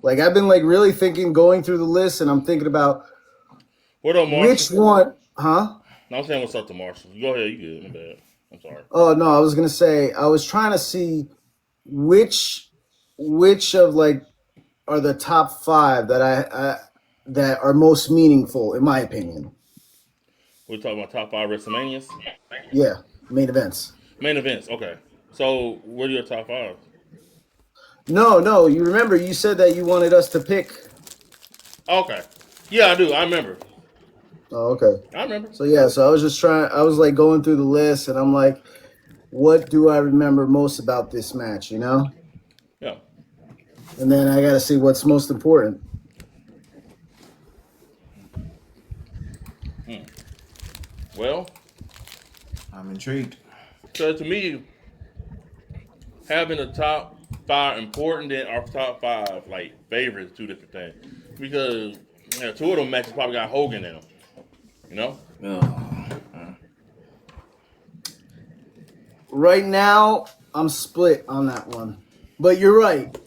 Like I've been like really thinking, going through the list, and I'm thinking about What up, Marshall? which one, huh? No, I'm saying what's up to Marshall. Go ahead, you good. My bad. I'm sorry. Oh no, I was gonna say I was trying to see which which of like are the top five that that are most meaningful in my opinion. We're talking about top five WrestleManias. Yeah, main events. Main events, okay. So, what are your top five? No, no, you remember you said that you wanted us to pick. Okay. Yeah, I do. I remember. Oh, okay. I remember. So yeah, so I was just trying. I was like going through the list, and I'm like, what do I remember most about this match? You know, Yeah. and then I got to see what's most important. Hmm. Well, I'm intrigued. so to me, having the top five important than our top five like favorites, two different things. Because two of them matches probably got Hogan in them. You know. Oh, Right now, I'm split on that one, but you're right.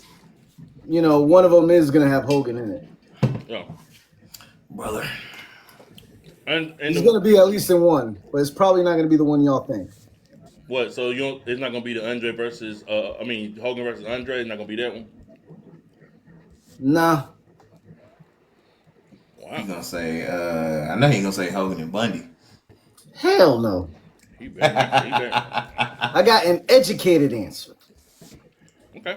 You know, one of them is gonna have Hogan in it. Yeah. brother. And He's gonna be at least in one, but it's probably not gonna be the one y'all think. what? So you don't, it's not gonna be the Andre versus I mean Hogan versus Andre. It's not gonna be that one. Nah, He Wow. gonna say, I know he gonna say Hogan and Bundy. hell no. He better not. He better. I got an educated answer, Okay.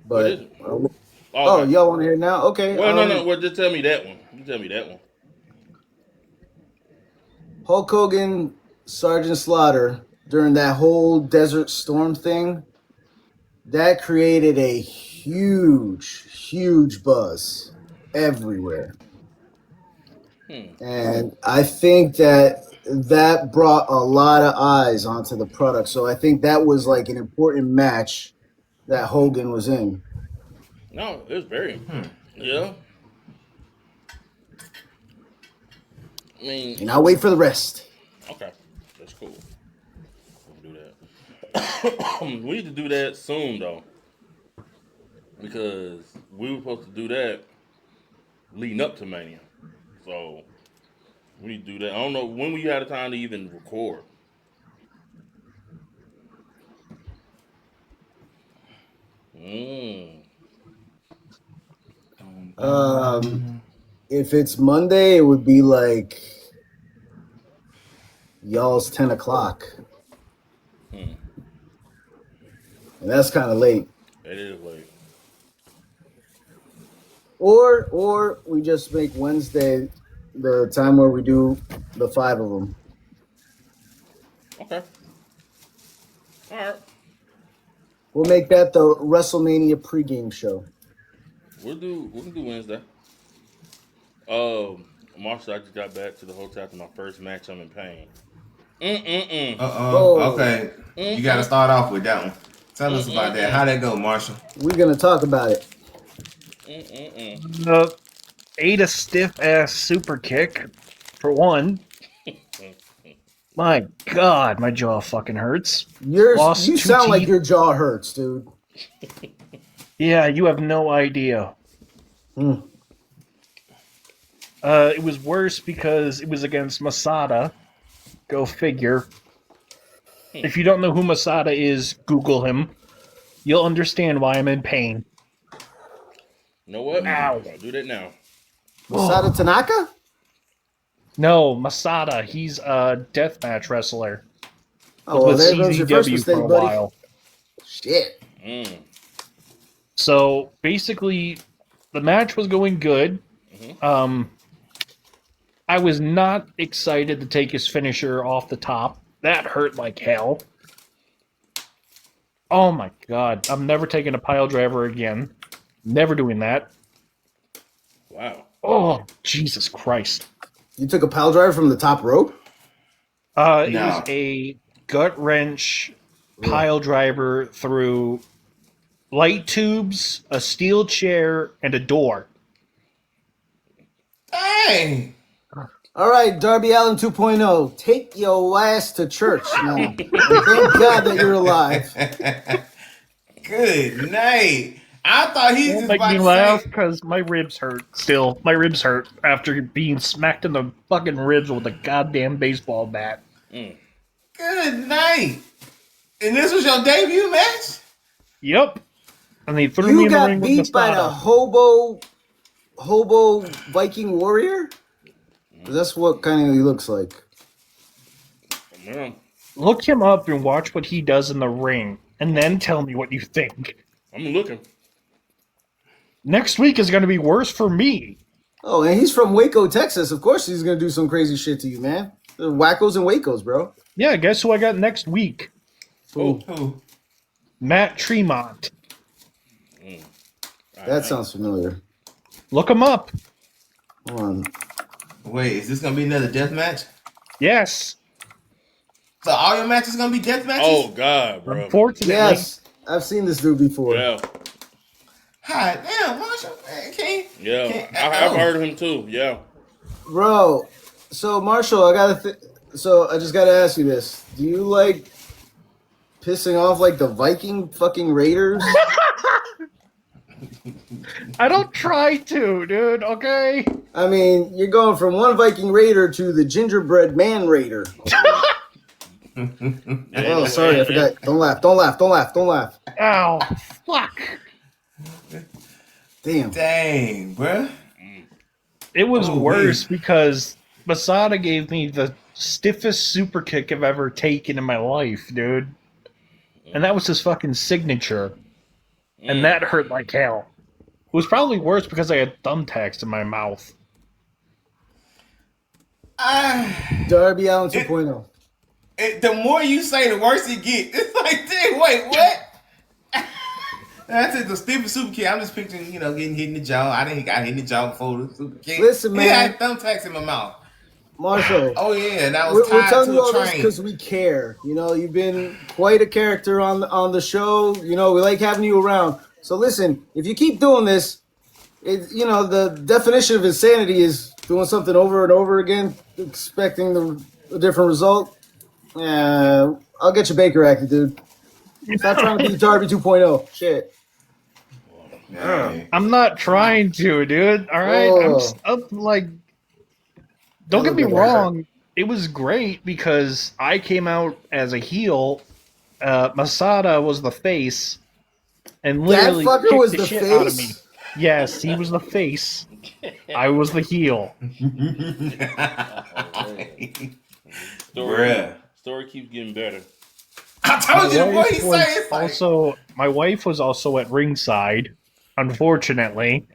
What is but it? oh, Okay. y'all want to hear it now? Okay. Well, no, no. Well, just tell me that one. You tell me that one. Hulk Hogan, Sergeant Slaughter during that whole Desert Storm thing, that created a huge, huge buzz everywhere. Hmm. And I think that that brought a lot of eyes onto the product. So I think that was like an important match that Hogan was in. No, it's very important. Yeah. I mean, And I'll wait for the rest. okay. That's cool. We can do that. We need to do that soon though, because we were supposed to do that leading up to Mania. So we need to do that. I don't know when we had the time to even record. Mm. Um, if it's Monday, it would be like y'all's 10 o'clock, Hmm. and that's kind of late. It is late. Or we just make Wednesday the time where we do the five of them. Okay. All right. We'll make that the WrestleMania pregame show. We can do Wednesday. Marshall, I just got back to the hotel after my first match. I'm in pain. Mm-mm-mm. Oh, Okay. You got to Mm-mm. start off with that one. Tell us about that. Mm-mm-mm. How that go, Marshall? we're gonna talk about it. Mm-mm-mm. Uh, ate a stiff ass super kick for one. My God, my jaw fucking hurts. You Lost two sound like teeth. your jaw hurts, dude. Yeah, you have no idea. Hmm. It was worse because it was against Masada. Go figure. If you don't know who Masada is, Google him. You'll understand why I'm in pain. You know what? Ow. I'll do that now. Masada Tanaka? No, Masada. He's a deathmatch wrestler. Oh, well, With there goes your first CZW for mistake, a buddy. while. Shit. Mm. So basically, the match was going good. Mm-hmm. I was not excited to take his finisher off the top. That hurt like hell. Oh my God. I'm never taking a pile driver again. Never doing that. Wow. Oh, Jesus Christ. You took a pile driver from the top rope? It was No. a gut wrench pile driver through light tubes, a steel chair, and a door. Hey. All right, Darby Allen 2.0. Take your ass to church now. And thank God that you're alive. Good night. I thought he was Don't just make about me to laugh say. because my ribs hurt. Still, my ribs hurt after being smacked in the fucking ribs with a goddamn baseball bat. Good night. And this was your debut match? Yep. And they threw me You in the got ring with beat by the Masada. hobo Viking warrior? That's what kind of he looks like. Yeah. Look him up and watch what he does in the ring, and then tell me what you think. I'm looking. Next week is going to be worse for me. Oh, and he's from Waco, Texas. Of course he's gonna do some crazy shit to you, man. The wackos and Wacos, bro. Yeah, guess who I got next week? Oh, Who? Matt Tremont. That sounds familiar. Look him up. Hold on. Wait, is this gonna be another death match? Yes. So all your matches gonna be death matches? oh God, bro. Unfortunately. Yes, I've seen this dude before. Yeah, Hot damn, Marshall, man, yeah. I've heard of him too. Yeah. Bro, so Marshall, I just gotta ask you this: do you like pissing off like the Viking fucking Raiders? I don't try to, dude, okay? I mean, you're going from one Viking Raider to the gingerbread man Raider. Oh, sorry, I forgot. Don't laugh! Don't laugh! Don't laugh! Don't laugh! Ow. Fuck. Damn. Dang, bruh. It was Oh, worse because Masada gave me the stiffest super kick I've ever taken in my life, dude. And that was his fucking signature. And that hurt like hell. It was probably worse because I had thumbtacks in my mouth. Darby Allin 2.0. The more you say, the worse it gets. It's like, damn, wait, what? That's it, the stupid super kid. I'm just picturing, getting hit in the jaw. I didn't got hit in the jaw before the super kid. Listen, man. He had thumbtacks in my mouth. Marshall. Oh yeah, and I was We're tied telling to you a all this train. because we care. You've been quite a character on the show. We like having you around. So listen, if you keep doing this, the definition of insanity is doing something over and over again, expecting a different result. I'll get you Baker acted, dude. Stop trying to be Darby 2.0. Shit. Yeah. I'm not trying to, dude. All right? Oh. I'm like... Don't get me wrong. It was great because I came out as a heel. Masada was the face. And literally That fucker kicked was the the shit out of me. face? Yes, he was the face. I was the heel. Story keeps getting better. I told you the boy he was say it's like, also my wife was also at ringside, unfortunately.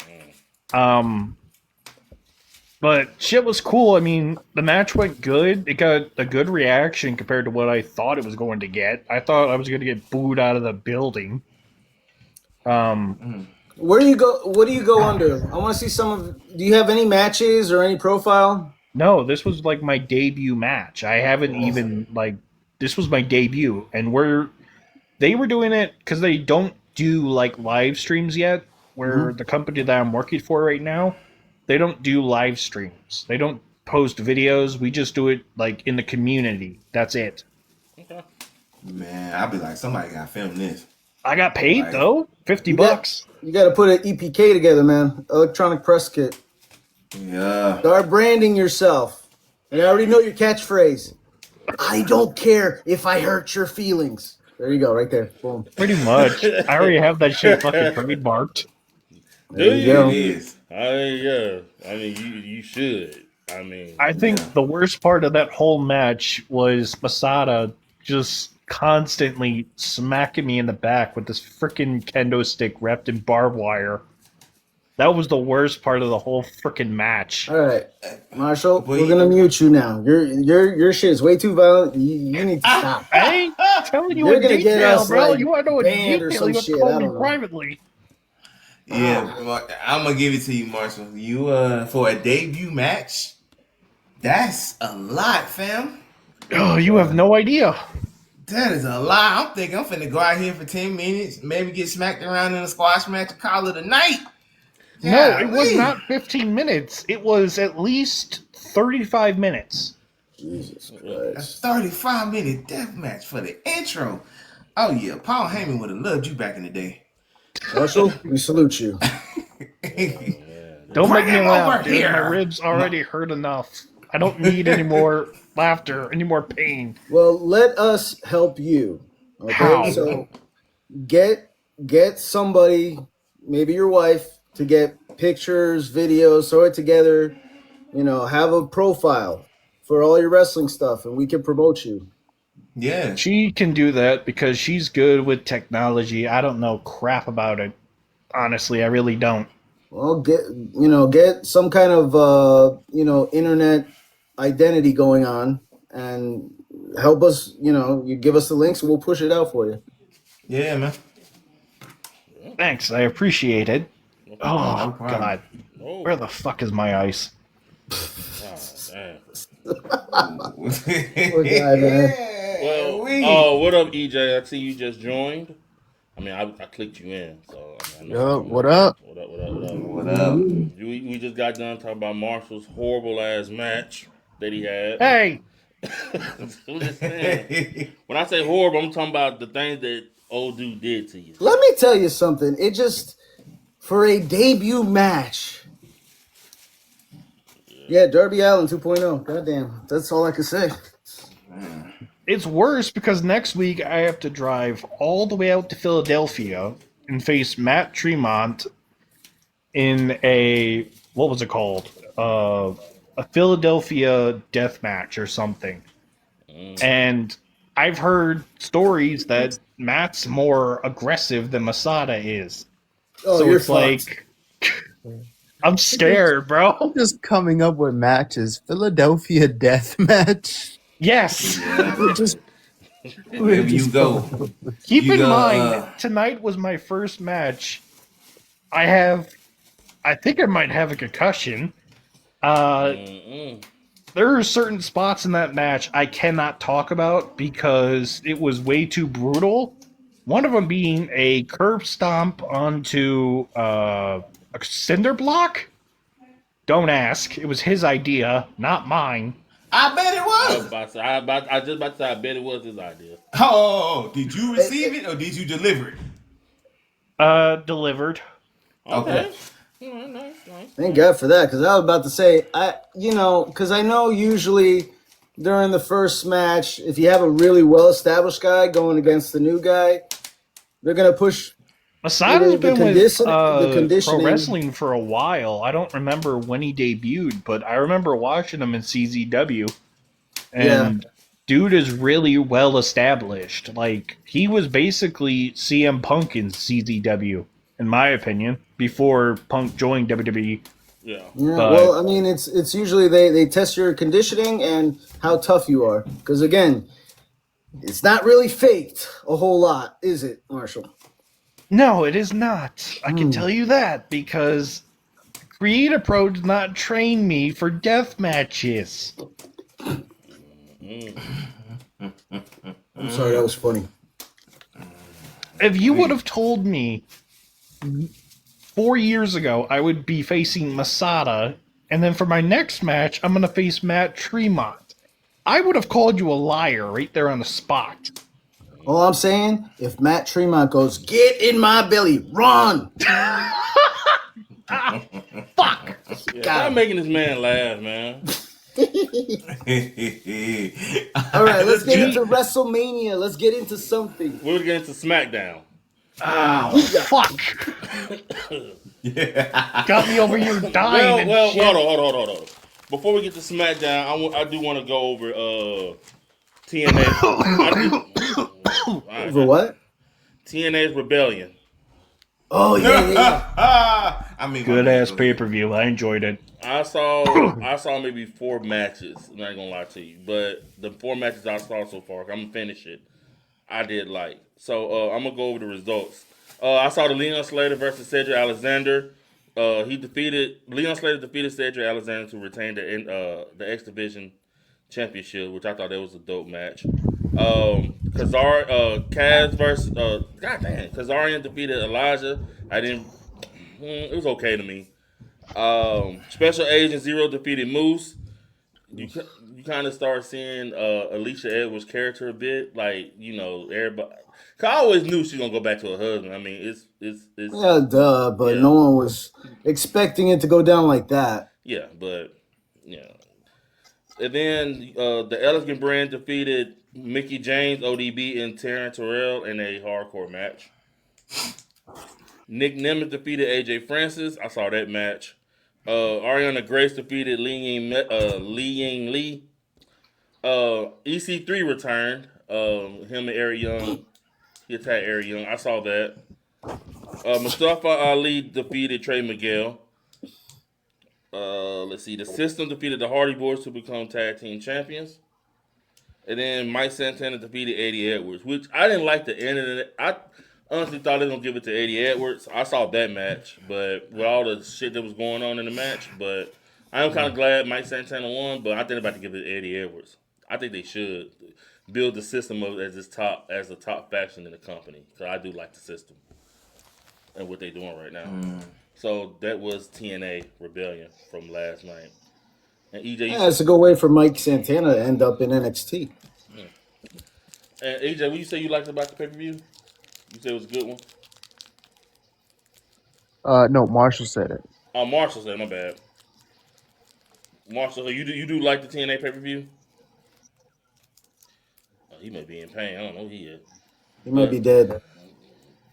But shit was cool. I mean, the match went good. It got a good reaction compared to what I thought it was going to get. I thought I was going to get booed out of the building. Where do you go? What do you go under? I want to see some of. Do you have any matches or any profile? No, this was like my debut match. I haven't even this was my debut, and they were doing it because they don't do like live streams yet. Where the company that I'm working for right now, they don't do live streams. They don't post videos. We just do it like in the community. That's it. Okay. man, I'll be like, somebody got to film this. I got paid though, $50. You got to put an EPK together, man. Electronic press kit. Yeah. Start branding yourself. And I already know your catchphrase. I don't care if I hurt your feelings. There you go, right there. Boom. Pretty much. I already have that shit fucking trademarked. There you go. It is. Yeah. I mean, you should. I mean, I think the worst part of that whole match was Masada just constantly smacking me in the back with this freaking kendo stick wrapped in barbed wire. That was the worst part of the whole freaking match. All right, Marshall, we're gonna mute you now. Your shit is way too violent. You need to stop. I ain't telling you You're in gonna get detail, us, bro. like, You want to know in banned or detail? some You want to shit. call I me don't know. privately. Yeah, I'm gonna give it to you, Marshall. You for a debut match, that's a lot, fam. Oh, you have no idea. That is a lot. I'm thinking I'm finna go out here for 10 minutes, maybe get smacked around in a squash match and call it a night. No, it was Golly. not 15 minutes. It was at least 35 minutes. Jesus A Christ. 35-minute death match for the intro. Oh yeah, Paul Heyman would have loved you back in the day. Marshall, we salute you. Don't make me Bring him laugh, over dude. My here. ribs already hurt enough. I don't need any more laughter, any more pain. Well, let us help you. Okay, How? so get somebody, maybe your wife, to get pictures, videos, throw it together. Have a profile for all your wrestling stuff, and we can promote you. Yeah. She can do that because she's good with technology. I don't know crap about it. Honestly, I really don't. Well, get some kind of internet identity going on, and help us. You give us the links, and we'll push it out for you. Yeah, man. Thanks, I appreciate it. No Oh, problem. God. Oh, Where the fuck is my ice? God damn. Poor guy, man. Well, what up, EJ? I see you just joined. I mean, I clicked you in, so I know. Yo, what up? What up? What up? What up? What up? We just got done talking about Marshall's horrible ass match that he had. Hey! Listen, when I say horrible, I'm talking about the things that old dude did to you. Let me tell you something. It just for a debut match. Yeah, Darby Allin 2.0. Goddamn, that's all I can say. It's worse because next week I have to drive all the way out to Philadelphia and face Matt Tremont in a, what was it called? A Philadelphia death match or something. And I've heard stories that Matt's more aggressive than Masada is. Oh, So you're it's fucked. like, I'm scared, bro. Just coming up with matches. Philadelphia death match. Yes. Just Wherever you go. Keep You in go, mind, tonight was my first match. I think I might have a concussion. There are certain spots in that match I cannot talk about because it was way too brutal. One of them being a curb stomp onto a cinder block. Don't ask. It was his idea, not mine. I bet it I was was. about to say, I just about to say, I bet it was his idea. Oh, did you receive it or did you deliver it? Delivered. Okay. Nice. Thank God for that, because I was about to say, because I know usually during the first match, if you have a really well-established guy going against the new guy, they're gonna push. Masada's been with the pro conditioning. wrestling for a while. I don't remember when he debuted, but I remember watching him in CZW. And dude is really well established. Like, he was basically CM Punk in CZW, in my opinion, before Punk joined WWE. Yeah. Yeah, But- well, I mean, it's usually they test your conditioning and how tough you are, because again, it's not really faked a whole lot, is it, Marshall? No, it is not. I can tell you that, because Creative Pro did not train me for death matches. I'm sorry, that was funny. If you would have told me 4 years ago I would be facing Masada, and then for my next match I'm going to face Matt Tremont, I would have called you a liar right there on the spot. All I'm saying, if Matt Tremont goes, "Get in my belly, run!" Fuck! Yeah, stop making this man laugh, man. All right, let's get into WrestleMania. Let's get into something. We'll get into SmackDown. Oh, fuck! Got me over here dying. and Well, shit. hold on. Before we get to SmackDown, I do want to go over TNA. For what? TNA's Rebellion. Oh yeah. I mean, Good ass pay per view. I enjoyed it. I saw maybe 4 matches. I'm not gonna lie to you, but the 4 matches I saw so far, I'm gonna finish it. I did like. So I'm gonna go over the results. I saw the Leon Slater versus Cedric Alexander. Leon Slater defeated Cedric Alexander to retain the X Division Championship, which I thought that was a dope match. Kazarian defeated Elijah. It was okay to me. Special Agent Zero defeated Moose. You you kind of start seeing Alicia Edwards' character a bit. Like, everybody. Cause I always knew she was gonna go back to her husband. I mean, it's Yeah, duh, but yeah, no one was expecting it to go down like that. yeah, but yeah. And then the Elegant Brand defeated Mickey James, ODB, and Terrence Terrell in a hardcore match. Nick Nemeth defeated AJ Francis. I saw that match. Ariana Grace defeated Li Ying Lee. EC3 returned. Him and Eric Young. He attacked Eric Young. I saw that. Mustafa Ali defeated Trey Miguel. Let's see. The System defeated the Hardy Boys to become tag team champions. And then Mike Santana defeated Eddie Edwards, which I didn't like the end of it. I honestly thought they were gonna give it to Eddie Edwards. I saw that match, but with all the shit that was going on in the match, but I am kind of glad Mike Santana won. But I think they're about to give it to Eddie Edwards. I think they should build the System up as the top faction in the company, because I do like the System and what they're doing right now. So that was TNA Rebellion from last night. And EJ, Yeah, it's a good way for Mike Santana to end up in NXT. and EJ, what you say you liked about the pay-per-view? You said it was a good one. No, Marshall said it. Oh, Marshall said, my bad. Marshall, so you do like the TNA pay-per-view? Oh, he may be in pain. I don't know who he is. He might be dead.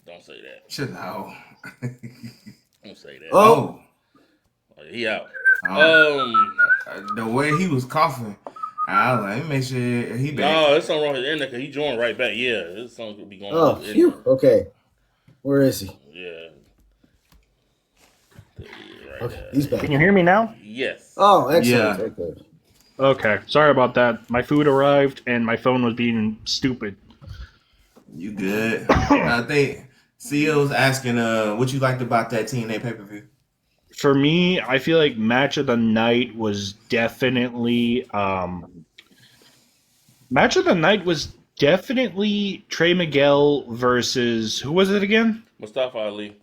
Don't say that. Shit, no. Don't say that. Oh, Oh, he out. The way he was coughing, I was like, let me make sure he back. No, there's something wrong with his internet because he joined right back. Yeah, there's something could be going oh, on. with his phew. internet. Okay, where is he? Yeah. Right Okay, there. he's back. Can you hear me now? Yes. Oh, excellent. Yeah. Okay. Okay, sorry about that. My food arrived and my phone was being stupid. You good? I think CEO's asking what you liked about that TNA pay-per-view. For me, I feel like match of the night was definitely Trey Miguel versus who was it again? Mustafa Ali.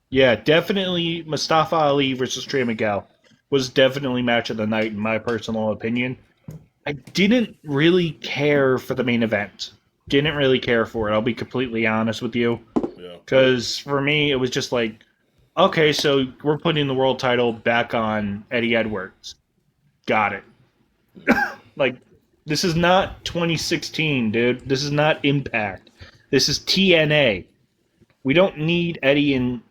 Yeah, definitely Mustafa Ali versus Trey Miguel was definitely match of the night in my personal opinion. I didn't really care for the main event. Didn't really care for it. I'll be completely honest with you. Yeah. Because for me, it was just like, okay, so we're putting the world title back on Eddie Edwards. Got it. Like, this is not 2016, dude. This is not Impact. This is TNA. We don't need Eddie in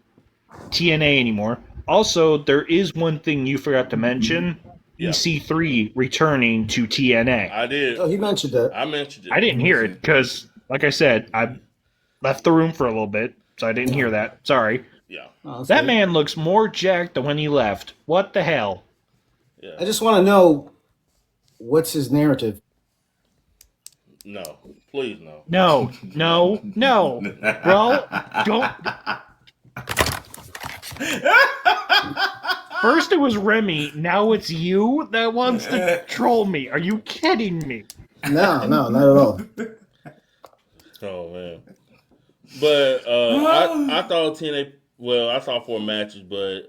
TNA anymore. Also, there is one thing you forgot to mention. Yeah. EC3 returning to TNA. I did. Oh, he mentioned that. I mentioned it. I didn't hear it because, like I said, I left the room for a little bit, so I didn't hear that. Sorry. Yeah. Oh, that's That good. man looks more jacked than when he left. What the hell? Yeah. I just want to know what's his narrative. No. Please, no. No. Bro, don't. First it was Remy, now it's you that wants to troll me. Are you kidding me? No, not at all. Oh man. But I thought TNA. Well, I saw 4 matches, but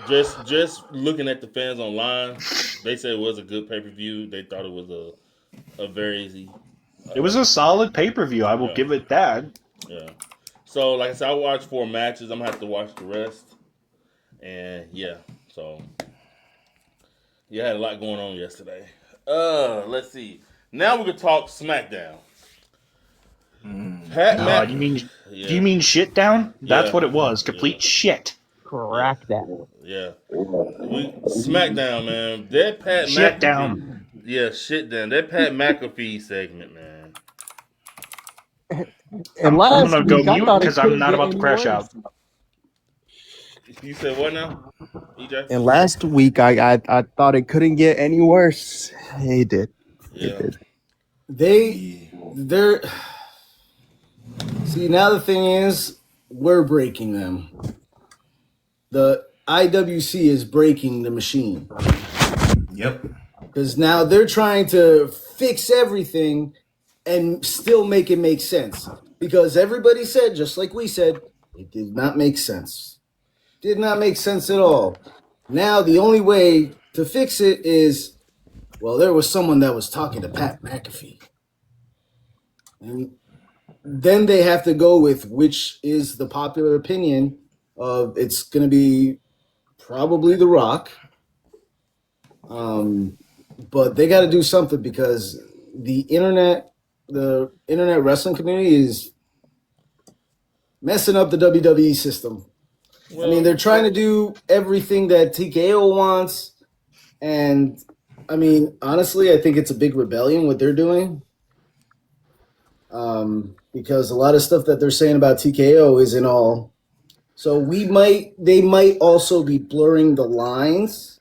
just looking at the fans online, they said it was a good pay-per-view. They thought it was a very easy. It was a solid pay-per-view, I will give it that. Yeah. So like I said, I watched 4 matches. I'm gonna have to watch the rest. And yeah, so yeah, I had a lot going on yesterday. Let's see. Now we can talk SmackDown. Pat Mac- Do you mean shit down? That's Yeah. what it was. Complete shit. Crack that. Yeah. SmackDown, man. That Pat Shit McAfee. down. Yeah, shit down. That Pat McAfee segment, man. And I'm last gonna go week, I mute thought it because I'm couldn't not get about to any crash worse. out. You said what now, EJ? And last week, I thought it couldn't get any worse. It did. Yeah. They're see, now the thing is, we're breaking them. The IWC is breaking the machine Yep. because now they're trying to fix everything and still make it make sense. Because everybody said, just like we said, it did not make sense. Did not make sense at all. Now the only way to fix it is Well, there was someone that was talking to Pat McAfee. And then they have to go with which is the popular opinion of it's going to be probably The Rock. But they got to do something because the internet wrestling community is messing up the WWE system. I mean, they're trying to do everything that TKO wants. And I mean, honestly, I think it's a big rebellion what they're doing. Because a lot of stuff that they're saying about TKO isn't all. So they might also be blurring the lines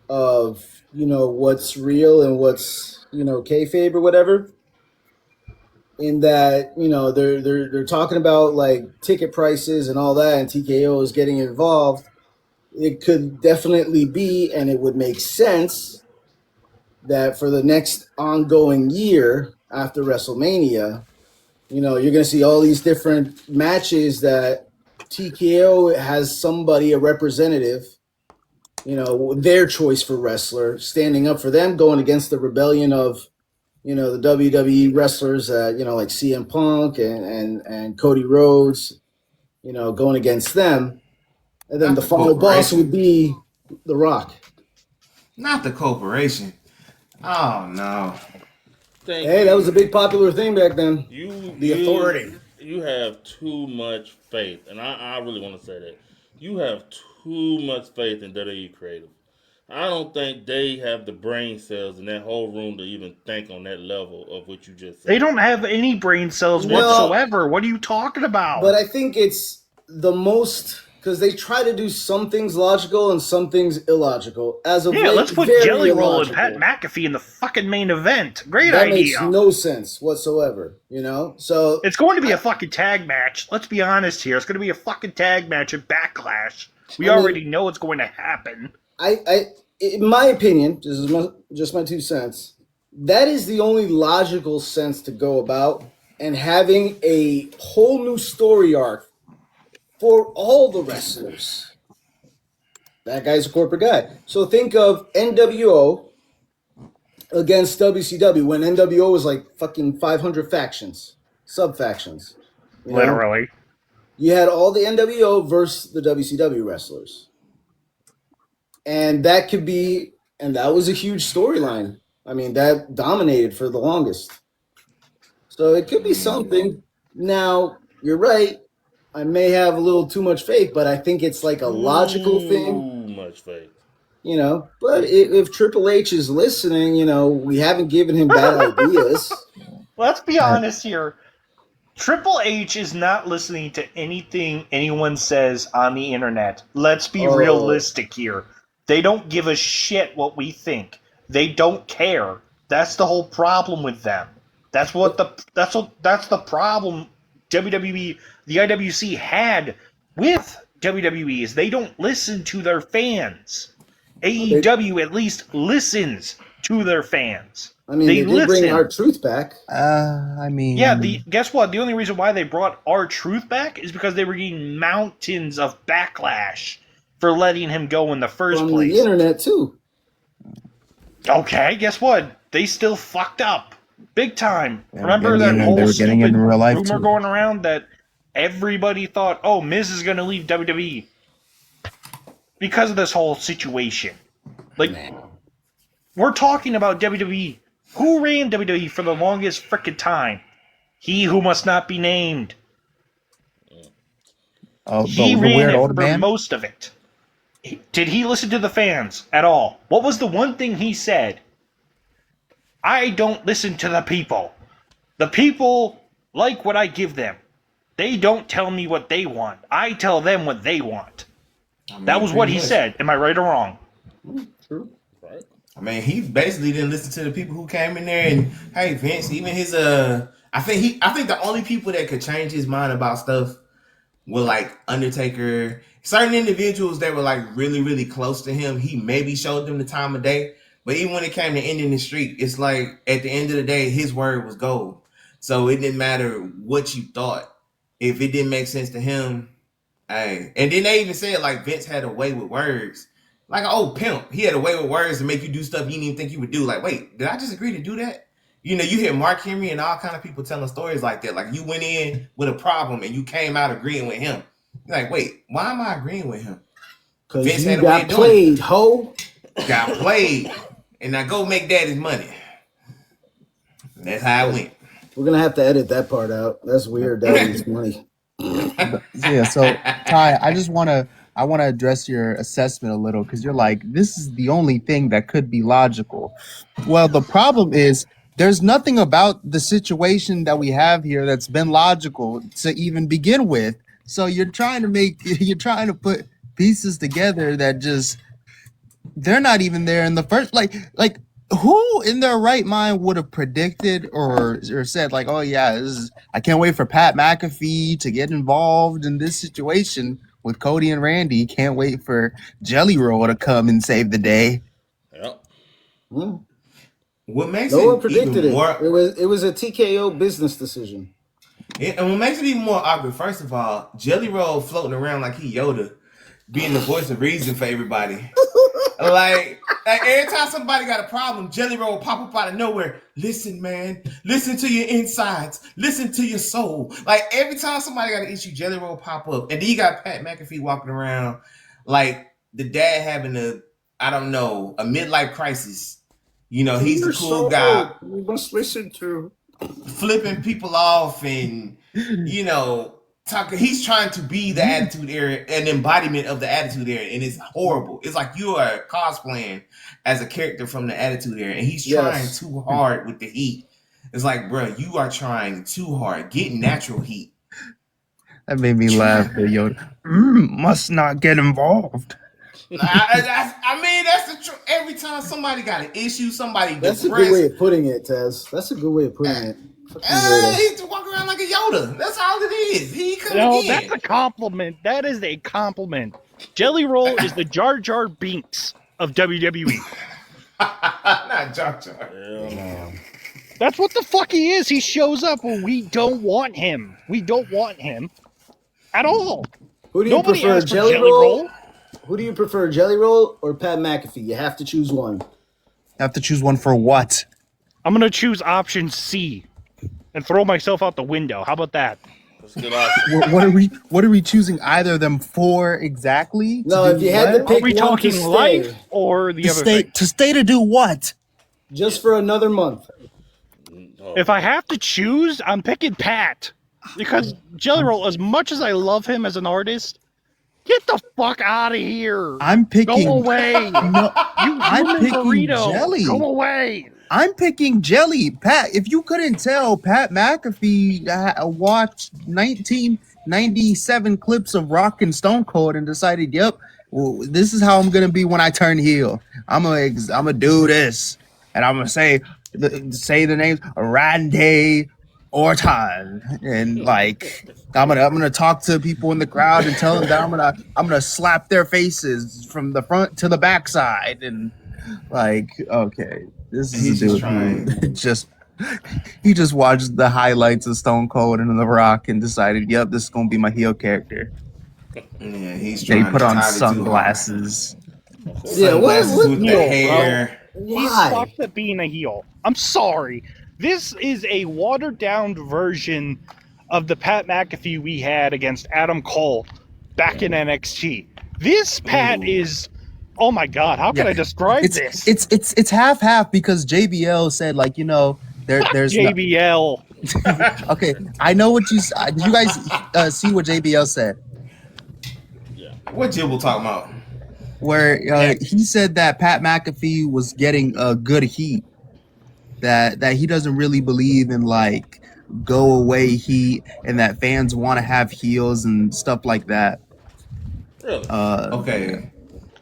of, what's real and what's, kayfabe or whatever. In that, they're talking about like ticket prices and all that, and TKO is getting involved. It could definitely be, and it would make sense that for the next ongoing year after WrestleMania, you're going to see all these different matches that TKO has somebody, a representative, their choice for wrestler, standing up for them, going against the rebellion of, the WWE wrestlers, like CM Punk and Cody Rhodes, going against them. And then Not the the final boss corporation. would be The Rock. Not the corporation. Oh no. Hey, that was a big popular thing back then. The authority. You have too much faith, and I really want to say that you have too much faith in WWE creative. I don't think they have the brain cells in that whole room to even think on that level of what you just said. They don't have any brain cells No. whatsoever. What are you talking about? But I think it's the most because they try to do some things logical and some things illogical. As of yeah, late, let's put very Jelly Roll and illogical. Pat McAfee in the fucking main event. Great That idea. makes no sense whatsoever. So It's going to be a fucking tag match. Let's be honest here. It's going to be a fucking tag match at Backlash. We already know it's going to happen. In my opinion, just my 2 cents. That is the only logical sense to go about, and having a whole new story arc for all the wrestlers. That guy's a corporate guy. So think of NWO against WCW when NWO was like fucking 500 factions, sub-factions. Literally. You had all the NWO versus the WCW wrestlers. And that was a huge storyline. I mean, that dominated for the longest. So it could be something. Now, you're right. I may have a little too much faith, but I think it's like a logical thing. Too much faith. But if Triple H is listening, we haven't given him bad ideas. Let's be honest here. Triple H is not listening to anything anyone says on the internet. Let's be realistic here. They don't give a shit what we think. They don't care. That's the whole problem with them. That's the problem WWE, the IWC had with WWE is they don't listen to their fans. AEW at least listens to their fans. I mean, they did bring R-Truth back. Guess what? The only reason why they brought R-Truth back is because they were getting mountains of backlash for letting him go in the first place. From the internet, too. Okay, guess what? They still fucked up. Big time. Remember that they whole were getting stupid in real life, rumor too. going around that everybody thought, oh, Miz is going to leave WWE because of this whole situation. Like, we're talking about WWE. Who ran WWE for the longest frickin' time? He who must not be named. He the ran weird it old for man? most of it. Did he listen to the fans at all? What was the one thing he said? I don't listen to the people. The people like what I give them. They don't tell me what they want. I tell them what they want. That was what he said. Am I right or wrong? True. Right. I mean, he basically didn't listen to the people who came in there, and hey, Vince, even his I think the only people that could change his mind about stuff were like Undertaker, certain individuals that were like really, really close to him. He maybe showed them the time of day, but even when it came to ending the streak, it's like at the end of the day, his word was gold. So it didn't matter what you thought. If it didn't make sense to him, hey. And then they even said like Vince had a way with words. like an old pimp. He had a way with words to make you do stuff you didn't even think you would do. Like, wait, did I just agree to do that? You know, you hear Mark Henry and all kind of people telling stories like that. Like, you went in with a problem and you came out agreeing with him. You're like, wait, why am I agreeing with him? Because Vince you had a way got of doing played, ho. got played, and now go make daddy's money. That's how it went. We're gonna have to edit that part out. That's weird. Daddy's money. Yeah, so Ty, I want to address your assessment a little because you're like, this is the only thing that could be logical. Well, the problem is there's nothing about the situation that we have here that's been logical to even begin with. So you're trying to put pieces together that just they're not even there in the first like who in their right mind would have predicted or said like, oh yeah, I can't wait for Pat McAfee to get involved in this situation with Cody and Randy. Can't wait for Jelly Roll to come and save the day. Yep. What makes No one it predicted even it. more It was a TKO business decision. and what makes it even more awkward, first of all, Jelly Roll floating around like he Yoda, being the voice of reason for everybody. Like every time somebody got a problem, Jelly Roll will pop up out of nowhere. Listen, man. Listen to your insides. Listen to your soul. Like every time somebody got an issue, Jelly Roll pop up. And then you got Pat McAfee walking around like the dad having a midlife crisis. You know, he's the cool guy. We must listen to. Flipping people off and, you know, talking. He's trying to be the Attitude Era, an embodiment of the Attitude Era, and it's horrible. It's like you are cosplaying as a character from the Attitude Era, and he's trying too hard with the heat. It's like, bro, you are trying too hard. Get natural heat. That made me laugh. Yoda must not get involved. I mean, that's the truth. Every time somebody got an issue, somebody That's depressed. a good way of putting it, Taz. That's a good way of putting it. He's walking around like a Yoda. That's all it is. He comes in. That's a compliment. That is a compliment. Jelly Roll is the Jar Jar Binks of WWE. Not Jar Jar. Hell no. That's what the fuck he is. He shows up when we don't want him. We don't want him at all. Who do you Nobody prefer, asked for Jelly Roll? Who do you prefer, Jelly Roll or Pat McAfee? You have to choose one. I have to choose one for what? I'm going to choose option C and throw myself out the window. How about that? That's a good option. What are we choosing either of them for exactly? No, if you had to pick Are we one talking to stay, life or the other thing? To stay to do what? just for another month. If I have to choose, I'm picking Pat. Because Jelly Roll, as much as I love him as an artist, get the fuck out of here. I'm picking. Go away. No, I'm human picking burrito. Jelly. Go away. I'm picking Jelly. Pat, if you couldn't tell, Pat McAfee watched 1997 clips of Rock and Stone Cold and decided, yep, well, this is how I'm gonna be when I turn heel. I'm gonna do this, and I'm gonna say the names Randy Orton, and like I'm gonna talk to people in the crowd and tell them that I'm gonna slap their faces from the front to the backside, and like, okay, this is He's a dude just trying. he just watched the highlights of Stone Cold and The Rock and decided, yep, this is gonna be my heel character. Yeah, he's They trying put to on tie it too sunglasses. Yeah, Sunglasses what with the heel, hair. He Why? sucks at being a heel. I'm sorry. This is a watered down version of the Pat McAfee we had against Adam Cole back in NXT. This Pat is, oh my god, how can I describe this? It's half because JBL said, like, you know, there's JBL. okay, I know what you did. You guys see what JBL said? What Jibble talking about? Where he said that Pat McAfee was getting good heat, that he doesn't really believe in like go away heat, and that fans want to have heels and stuff like that. Really? Okay,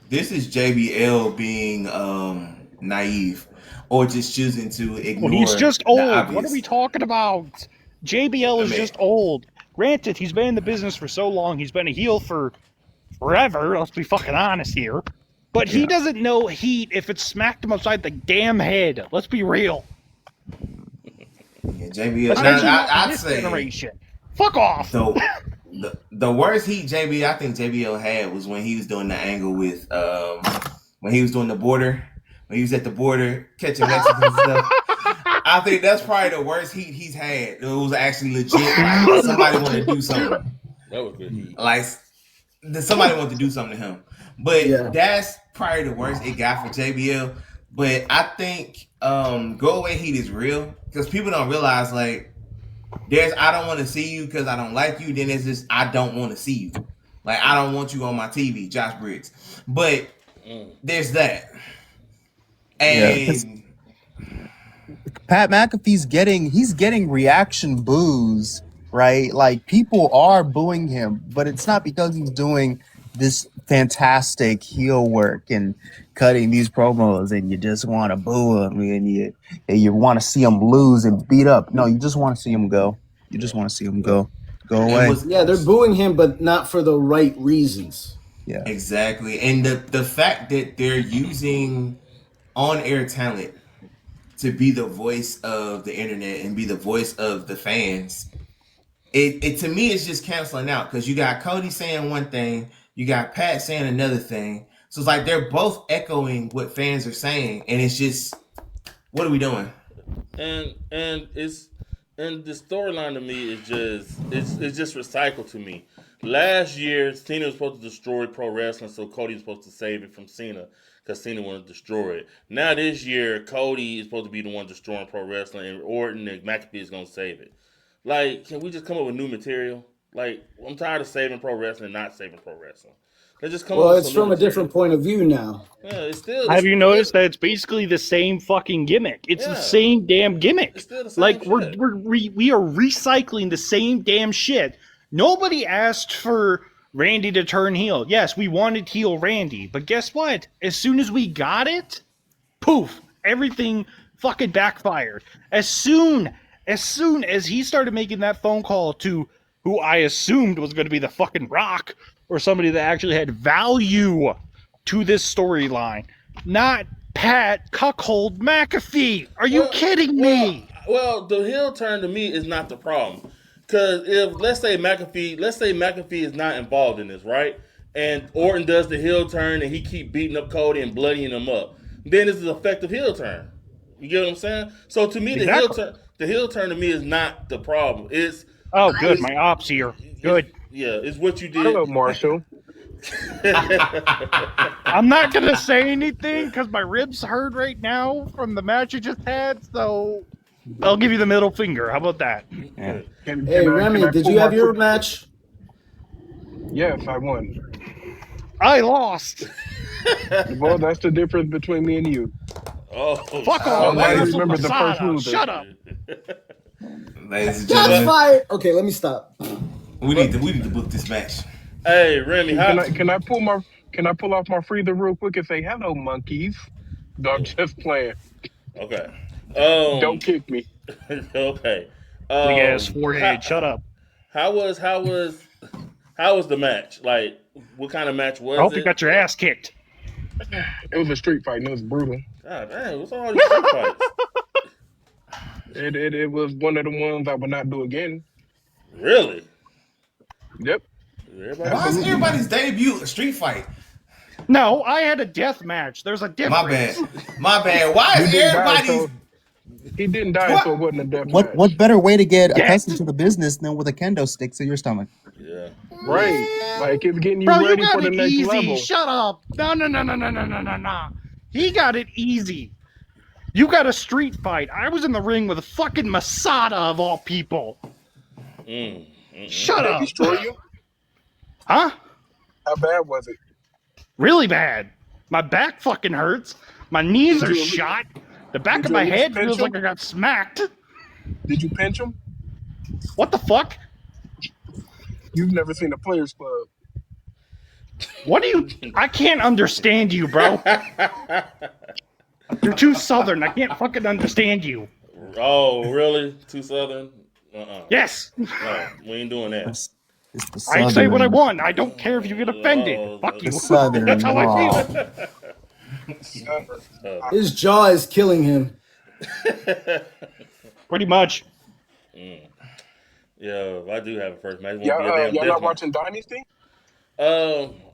this is JBL being naive, or just choosing to ignore. Well, he's just the old. obvious. What are we talking about? JBL is just old. Granted, he's been in the business for so long. He's been a heel for forever. Let's be fucking honest here. But he doesn't know heat if it's smacked him upside the damn head. Let's be real. Yeah, JBL. Especially not in I'd this say generation. Fuck off. though. the worst heat I think JBL had was when he was doing the angle with when he was doing the border, when he was at the border catching Mexicans and stuff. I think that's probably the worst heat he's had. It was actually legit. Like somebody wanted to do something. That was good heat. Like somebody wanted to do something to him. But Yeah. that's probably the worst it got for JBL. But I think go away heat is real because people don't realize like there's I don't want to see you because I don't like you. Then there's this I don't want to see you. Like I don't want you on my TV, Josh Briggs. But there's that. And Pat McAfee's getting reaction boos, right? Like people are booing him, but it's not because he's doing this fantastic heel work and cutting these promos and you just want to boo him and you want to see him lose and beat up. No, you just want to see him go. You just want to see him go away. Yeah, they're booing him, but not for the right reasons. Yeah, exactly. And the fact that they're using on-air talent to be the voice of the internet and be the voice of the fans, it to me is just canceling out because you got Cody saying one thing, you got Pat saying another thing. So it's like they're both echoing what fans are saying, and it's just, what are we doing? And it's and the storyline to me is it's just recycled to me. Last year, Cena was supposed to destroy pro wrestling, so Cody was supposed to save it from Cena because Cena wanted to destroy it. Now this year, Cody is supposed to be the one destroying pro wrestling, and Orton and McAfee is going to save it. Like, can we just come up with new material? Like, I'm tired of saving pro wrestling and not saving pro wrestling. Let's just come up with It's some from new a different material. point of view now. Yeah, it's still. Have you noticed that it's basically the same fucking gimmick? It's the same damn gimmick. It's still the same like shit. we are recycling the same damn shit. Nobody asked for Randy to turn heel. Yes, we wanted heel Randy, but guess what? As soon as we got it, poof, everything fucking backfired. As soon as he started making that phone call to who I assumed was going to be the fucking Rock or somebody that actually had value to this storyline, not Pat Cuckold McAfee. Are you kidding me? Well, the heel turn to me is not the problem. Because if let's say McAfee is not involved in this, right? And Orton does the heel turn and he keep beating up Cody and bloodying him up, then it's an effective heel turn. You get what I'm saying? So to me, Exactly. the heel turn to me is not the problem. It's good. My ops here. Good. It's what you did. Hello, Marshall. I'm not gonna say anything because my ribs hurt right now from the match you just had. So I'll give you the middle finger. How about that? yeah. Hey, Remy, did you have your match? Yes, I won. I lost. Well, that's the difference between me and you. Oh, Fuck off. I Wrestle remember the first Masada. loser. Shut up. Ladies and Shots gentlemen, fired. Okay, let me stop. we need to book this match. Hey, Remy, Can I pull off my freezer real quick and say hello, monkeys? No, I'm just playing. Okay. Don't kick me. Okay. Big ass forehead. Shut up. How was the match? Like, what kind of match was I hope it? you got your ass kicked. It was a street fight and it was brutal. God damn, what's all these street fights? It was one of the ones I would not do again. Really? Yep. Why is everybody's debut a street fight? No, I had a death match. There's a difference. My bad. Why is everybody's... He didn't die, so it wasn't a death match. What better way to get accustomed to the business than with a kendo stick to your stomach? Yeah. Right. Like it's getting you Bro, you ready got for the it next easy. level. Shut up. No. He got it easy. You got a street fight. I was in the ring with a fucking Masada of all people. Shut Did up. he destroy you? Huh? How bad was it? Really bad. My back fucking hurts. My knees Did are you- shot. The back did of you my at least head pinch feels him? like I got smacked. Did you pinch him? What the fuck? You've never seen a Players Club. What do you... I can't understand you, bro. You're too southern. I can't fucking understand you. Oh, really? Too southern? Yes. No, we ain't doing that. It's the I say what I southern- want. I don't care if you get offended. Fuck you. The southern That's how I drawl. feel. His jaw is killing him. Pretty much. Yeah, if I do have a first match, it won't Y'all, be a damn y'all death not match. watching Dynasty?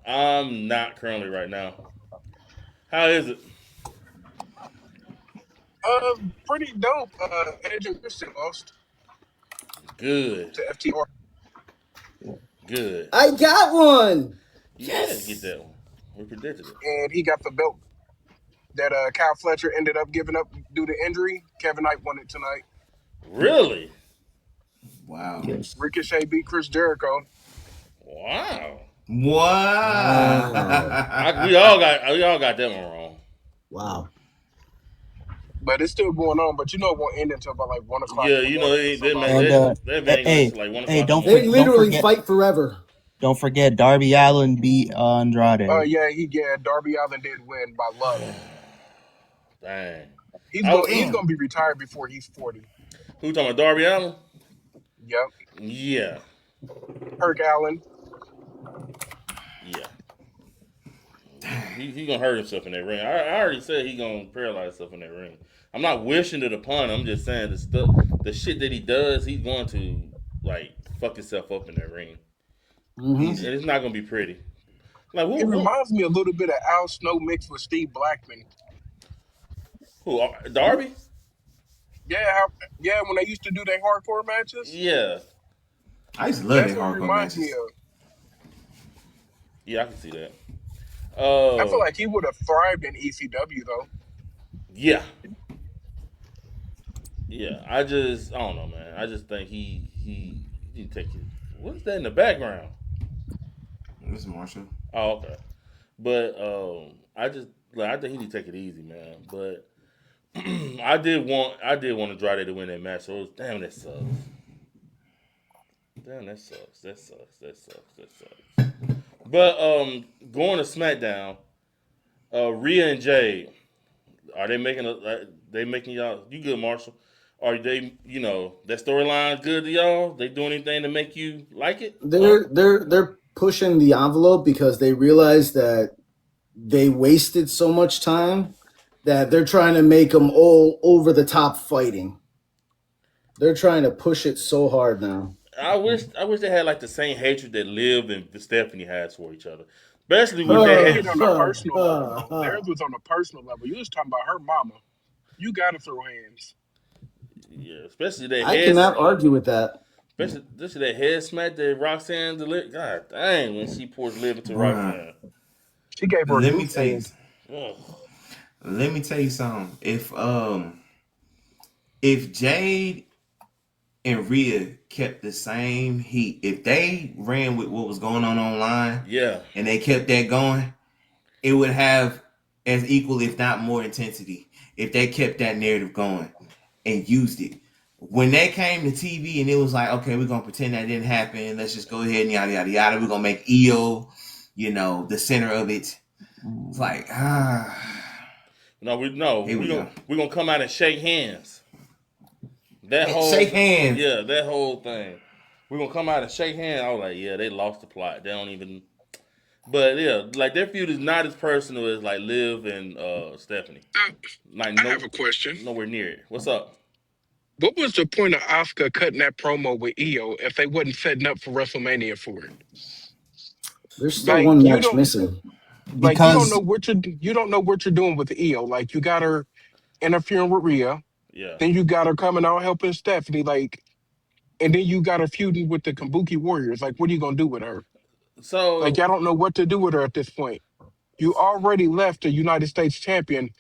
I'm not currently right now. How is it? Pretty dope. Edge and Christian lost Good, to FTR, good. I got one. You did get Yes. that one. We predicted it. and he got the belt that Kyle Fletcher ended up giving up due to injury. Kevin Knight won it tonight. Really? Wow. Yes. Ricochet beat Chris Jericho, Wow. Wow. We Wow. all got that one wrong. Wow. but it's still going on. But you know, it won't end until about like 1 o'clock Yeah, in the you know morning for somebody. And that event ain't going hey, to like 1 o'clock in the don't morning. They don't literally forget fight forever. don't forget Darby Allen beat Andrade. Yeah, Darby Allin did win by luck. Dang. He's Damn. gonna be retired before he's 40. Who talking about Darby Allen? Yep, Yeah, Kirk Allen. yeah. He gonna hurt himself in that ring. I already said he gonna paralyze himself in that ring. I'm not wishing it upon him. I'm just saying the shit that he does, he's going to like fuck himself up in that ring, Hmm. and Easy. it's not gonna be pretty. Like It reminds me a little bit of Al Snow mixed with Steve Blackman. Darby? Yeah, when they used to do their hardcore matches, Yeah, I used to love that's their what it hardcore reminds me matches. of. yeah, I can see that. I feel Uh, like he would have thrived in ECW though. yeah, yeah. I don't know, man. I just think he take it. What's that in the background? Mr. Marshall. Oh, okay. But I think he need to take it easy, man. But I did want Andrade to win that match. So it was, damn, that sucks. Damn, that sucks. That sucks. That sucks. That sucks. But going to SmackDown, Rhea and Jade, are they making they making y'all you good, Marshall? Are they that storyline good to y'all? They doing anything to make you like it? They're pushing the envelope because they realize that they wasted so much time that they're trying to make them all over the top fighting. They're trying to push it so hard now. I wish they had like the same hatred that Liv and Stephanie has for each other. Especially But with they that hate on a personal level though. Theirs was on a personal level. You was talking about her mama. You gotta throw hands. yeah, especially that I cannot argue with that. especially that head smack that Roxanne delivered. God dang, when she pours Liv into Bruh. Roxanne. She gave her a Let me goose tell you. egg. Ugh. Let me tell you something. If Jade and Rhea kept the same heat, if they ran with what was going on online Yeah, and they kept that going, it would have as equal, if not more, intensity. If they kept that narrative going and used it. When they came to TV and it was like, okay, we're gonna pretend that didn't happen. Let's just go ahead and yada yada yada. We're gonna make Io, the center of it. It's like, no, here we go. we're gonna come out and shake hands. That whole Shake hands. yeah, that whole thing. We're gonna come out and shake hands. I was like, yeah, they lost the plot. They don't even. But yeah, like their feud is not as personal as like Liv and Stephanie. I, Like I have a question. nowhere near it. What's up? What was the point of Oscar cutting that promo with Io if they wasn't setting up for WrestleMania for it? There's still Like one you match don't missing. because you don't know what you're doing with Io. Like you got her interfering with Rhea, Yeah. then you got her coming out helping Stephanie, like, and then you got her feuding with the Kabuki Warriors. Like, what are you gonna do with her? Like, So y'all don't know what to do with her at this point. You already left the United States champion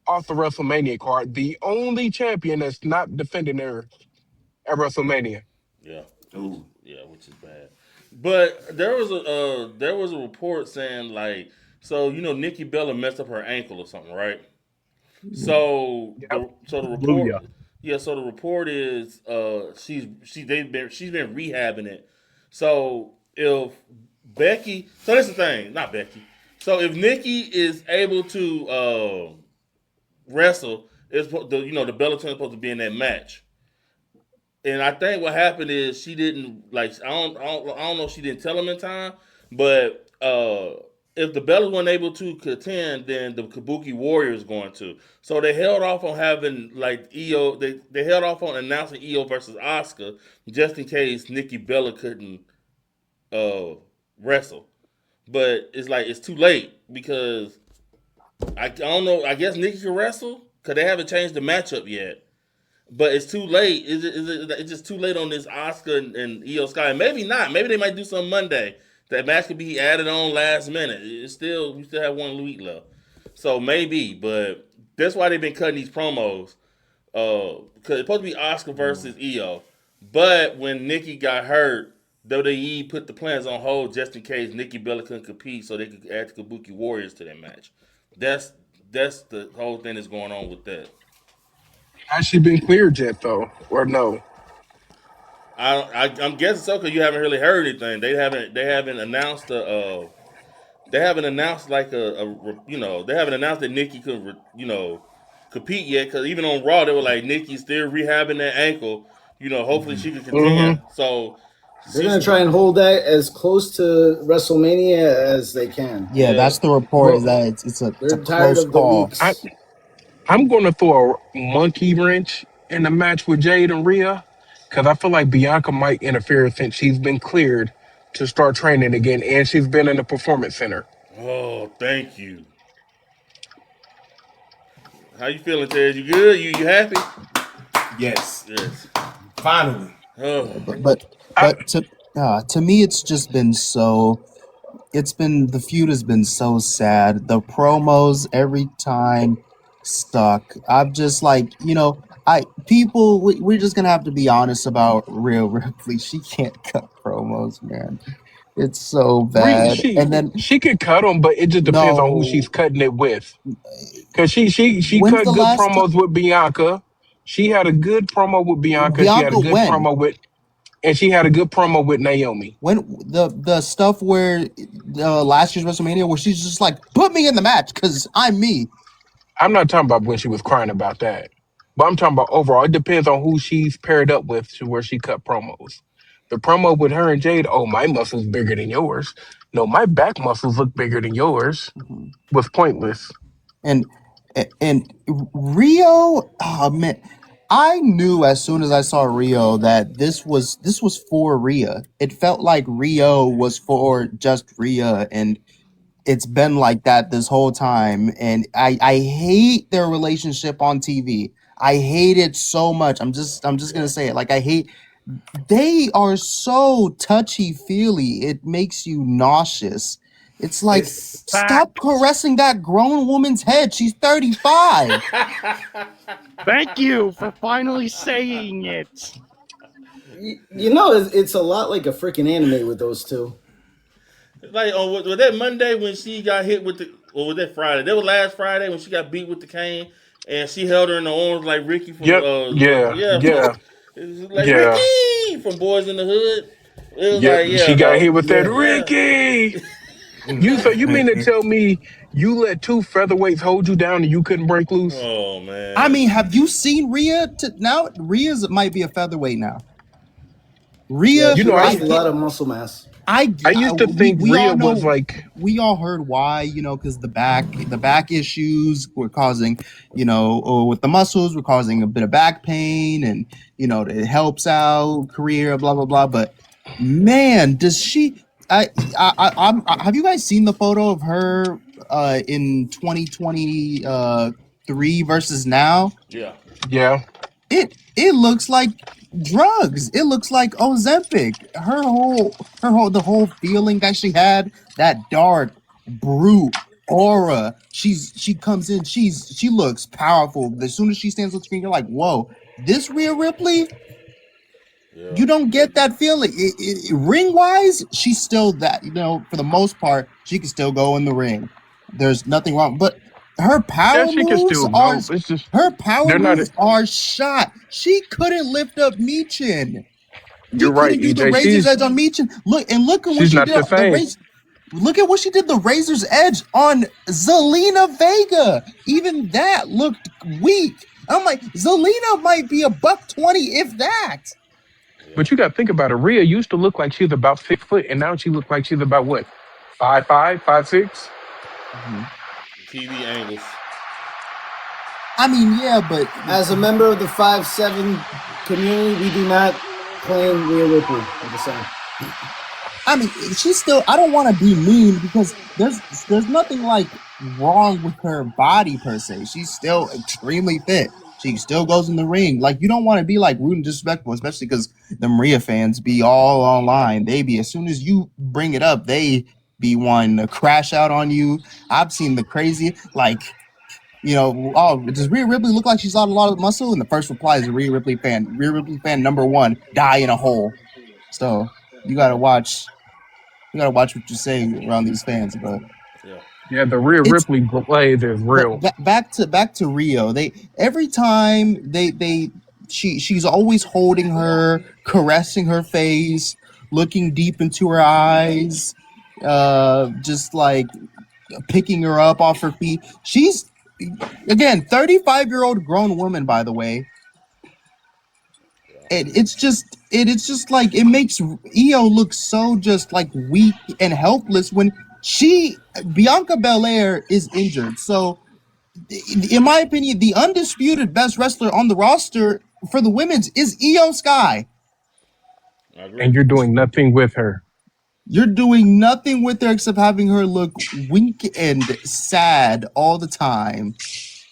off the WrestleMania card, the only champion that's not defending her at WrestleMania. yeah, Ooh. which is bad. But there was a report saying like Nikki Bella messed up her ankle or something, right? So Yep. the report Booyah. yeah, so the report is she's been rehabbing it. So if that's the thing, not Becky. So if Nikki is able to wrestle, the Bella twins supposed to be in that match. And I think what happened is she didn't like I don't know if she didn't tell him in time, but if the Bellas weren't able to contend, then the Kabuki Warriors going to. So they held off on having like EO. They held off on announcing EO versus Oscar just in case Nikki Bella couldn't uh, wrestle. But it's like it's too late because I don't know. I guess Nikki can wrestle because they haven't changed the matchup yet. But it's too late. It's just too late on this Oscar and Io Sky. Maybe not. Maybe they might do something Monday. That match could be added on last minute. We still have one week left. So maybe, but that's why they've been cutting these promos. Because it's supposed to be Oscar versus Io. But when Nikki got hurt, WWE put the plans on hold just in case Nikki Bella couldn't compete so they could add the Kabuki Warriors to that match. That's the whole thing that's going on with that. Has she been cleared yet, though, or no? I'm guessing so because you haven't really heard anything. They haven't announced they haven't announced like they haven't announced that Nikki could compete yet because even on Raw they were like Nikki's still rehabbing that ankle. Hopefully she can contend. Mm-hmm. So They're gonna try and hold that as close to WrestleMania as they can. Yeah, that's the report. Is Well, that it's a they're tired close of the call. leaks. I'm going to throw a monkey wrench in the match with Jade and Rhea because I feel like Bianca might interfere since she's been cleared to start training again and she's been in the performance center. oh, thank you. How you feeling, Ted? You good? You happy? Yes, Yes. finally. Oh. I, But to me, it's just been so. It's been the feud has been so sad. The promos every time suck. I'm just like, we're just gonna have to be honest about Rhea Ripley. She can't cut promos, man. It's so Rhea, bad. And then she could cut them, but it just depends on who she's no, cutting it with. Because she when's cut the good last time promos with Bianca. She had a good promo with Bianca. She had a Bianca good when? promo with, and she had a good promo with Naomi. When the stuff where last year's WrestleMania where she's just like, put me in the match because I'm me. I'm not talking about when she was crying about that, but I'm talking about overall. It depends on who she's paired up with to where she cut promos. The promo with her and Jade, oh, my muscles bigger than yours. No, my back muscles look bigger than yours. Mhm. Was pointless. And and Rio, oh man, I knew as soon as I saw Rio that this was for Rhea. It felt like Rio was for just Rhea, and it's been like that this whole time. And I hate their relationship on TV. I hate it so much. I'm just gonna say it. Like I hate they are so touchy feely. It makes you nauseous. It's like It's stop caressing that grown woman's head. She's 35. Thank you for finally saying it. It's a lot like a freaking anime with those two. Like was that Monday when she got hit with the, or was that Friday? That was last Friday when she got beat with the cane, and she held her in the arms like Ricky from Yep. Yeah. yeah, Yeah. it was like Yeah. Ricky from Boys in the Hood. It was Yep. like yeah, She got no, hit with that Yeah. yeah. Ricky. You mean to tell me you let two featherweights hold you down and you couldn't break loose? Oh I man, mean, have you seen Rhea? Now Rhea's might be a featherweight now. Yeah, Rhea, You she know, I lost a get. lot of muscle mass. I used to think We all Rhea was know like, we all heard why, because the back issues were causing, or with the muscles were causing a bit of back pain, and it helps out career, blah blah blah. But man, does she? Have you guys seen the photo of her in 2023 versus now? yeah, yeah, It looks like drugs. It looks like Ozempic. The whole feeling that she had, that dark brute aura. She comes in. She looks powerful. As soon as she stands on screen, you're like, whoa, this Rhea Ripley. yeah, You don't get that feeling. Ring wise, she's still that. For the most part, she can still go in the ring. There's nothing wrong. But her yeah, power she can moves still are go. It's just her power they're not. moves are shot. She couldn't lift up Michin. She You're right, couldn't do the EJ. razor's edge on Michin. Look at what She's she not did. the same. Look at what she did. The razor's edge on Zelina Vega. Even that looked weak. I'm like, Zelina might be $120 if that. But you got to think about it. Rhea used to look like she's about 6 foot, and now she looks like she's about what 5'5", 5'6". Mhm. TV angles. I mean, yeah, but As a member of the 5'7" community, we do not claim Rhea Ripley. I'm just saying. I mean, she's still. I don't want to be mean because there's nothing like wrong with her body per se. She's still extremely fit. She still goes in the ring. Like you don't want to be like rude and disrespectful, especially because the Maria fans be all online. They be as soon as you bring it up, they be wanting to crash out on you. I've seen the crazy like. Oh, does Rhea Ripley look like she's lost a lot of muscle? And the first reply is a Rhea Ripley fan. Rhea Ripley fan number one, die in a hole. So you gotta watch what you say around these fans, but Yeah. Yeah, the Rhea it's Ripley blaze is real. back to Rio. They every time she's always holding her, caressing her face, looking deep into her eyes, just like picking her up off her feet. She's again 35-year-old grown woman, by the way. It's just like it makes Io look so just like weak and helpless when she Bianca Belair is injured. So in my opinion, the undisputed best wrestler on the roster for the women's is Io Sky. I agree. And you're doing nothing with her. You're doing nothing with her except having her look weak and sad all the time,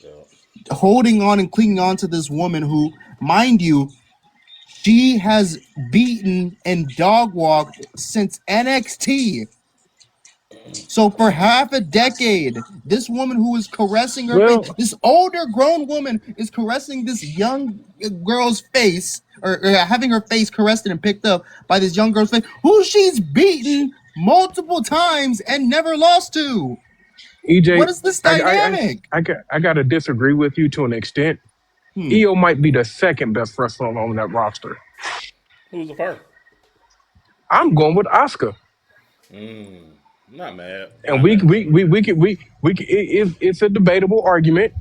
Yeah. holding on and clinging on to this woman who, mind you, she has beaten and dog walked since NXT. So for half a decade, this woman who is caressing her face, Well, this older grown woman is caressing this young girl's face, or having her face caressed and picked up by this young girl's face, who she's beaten multiple times and never lost to. What EJ, is this I I I, dynamic? I gotta disagree with you to an extent. Hmm. Io might be the second best wrestler on that roster. Who's the first? I'm going with Asuka. Mm, not mad. And Not mad. it's a debatable argument,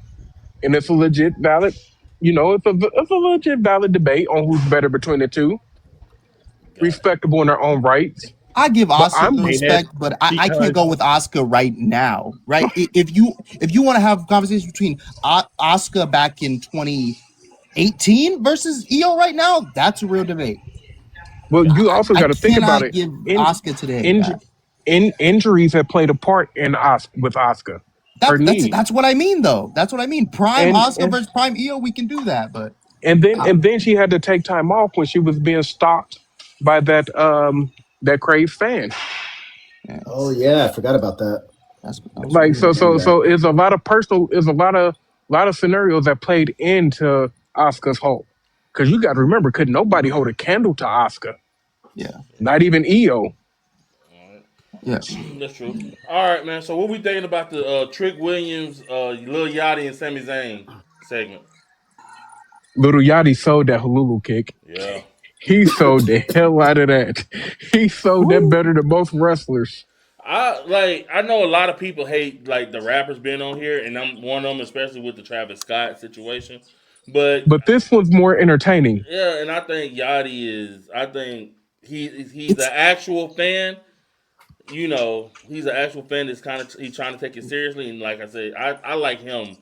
and it's a legit valid, it's a legit valid debate on who's better between the two, Got it. respectable in their own rights. I give But Oscar the I'm Ain't it? respect, but I can't Because go with Oscar right now. Right? If you want to have a conversation between Oscar back in 2018 versus Io right now, that's a real debate. well, Got you it. also I got to think about cannot it. give In Oscar today in that. injuries have played a part in with Oscar. Her That's knee, that's what I mean though. That's what I mean. Prime and Oscar versus Prime Io, we can do that, but uh, then she had to take time off when she was being stalked by that crazed fan. yeah, Oh yeah, I forgot about that. that's Like weird. so it's a lot of personal, it's a lot of scenarios that played into Oscar's hold. Because you got to remember, could nobody hold a candle to Oscar? Yeah, Not even EO. yeah. That's true. All right, man. So what we thinking about the Trick Williams, Lil Yachty, and Sami Zayn segment? Little Yachty sold that Hululu kick. Yeah. He sold the hell out of that. He sold that Woo. better than most wrestlers. I know a lot of people hate like the rappers being on here, and I'm one of them, especially with the Travis Scott situation. But But this one's more entertaining. yeah, and I think Yachty is. I think he's an It's actual fan. He's an actual fan that's kind of he's trying to take it seriously. And like I said, I like him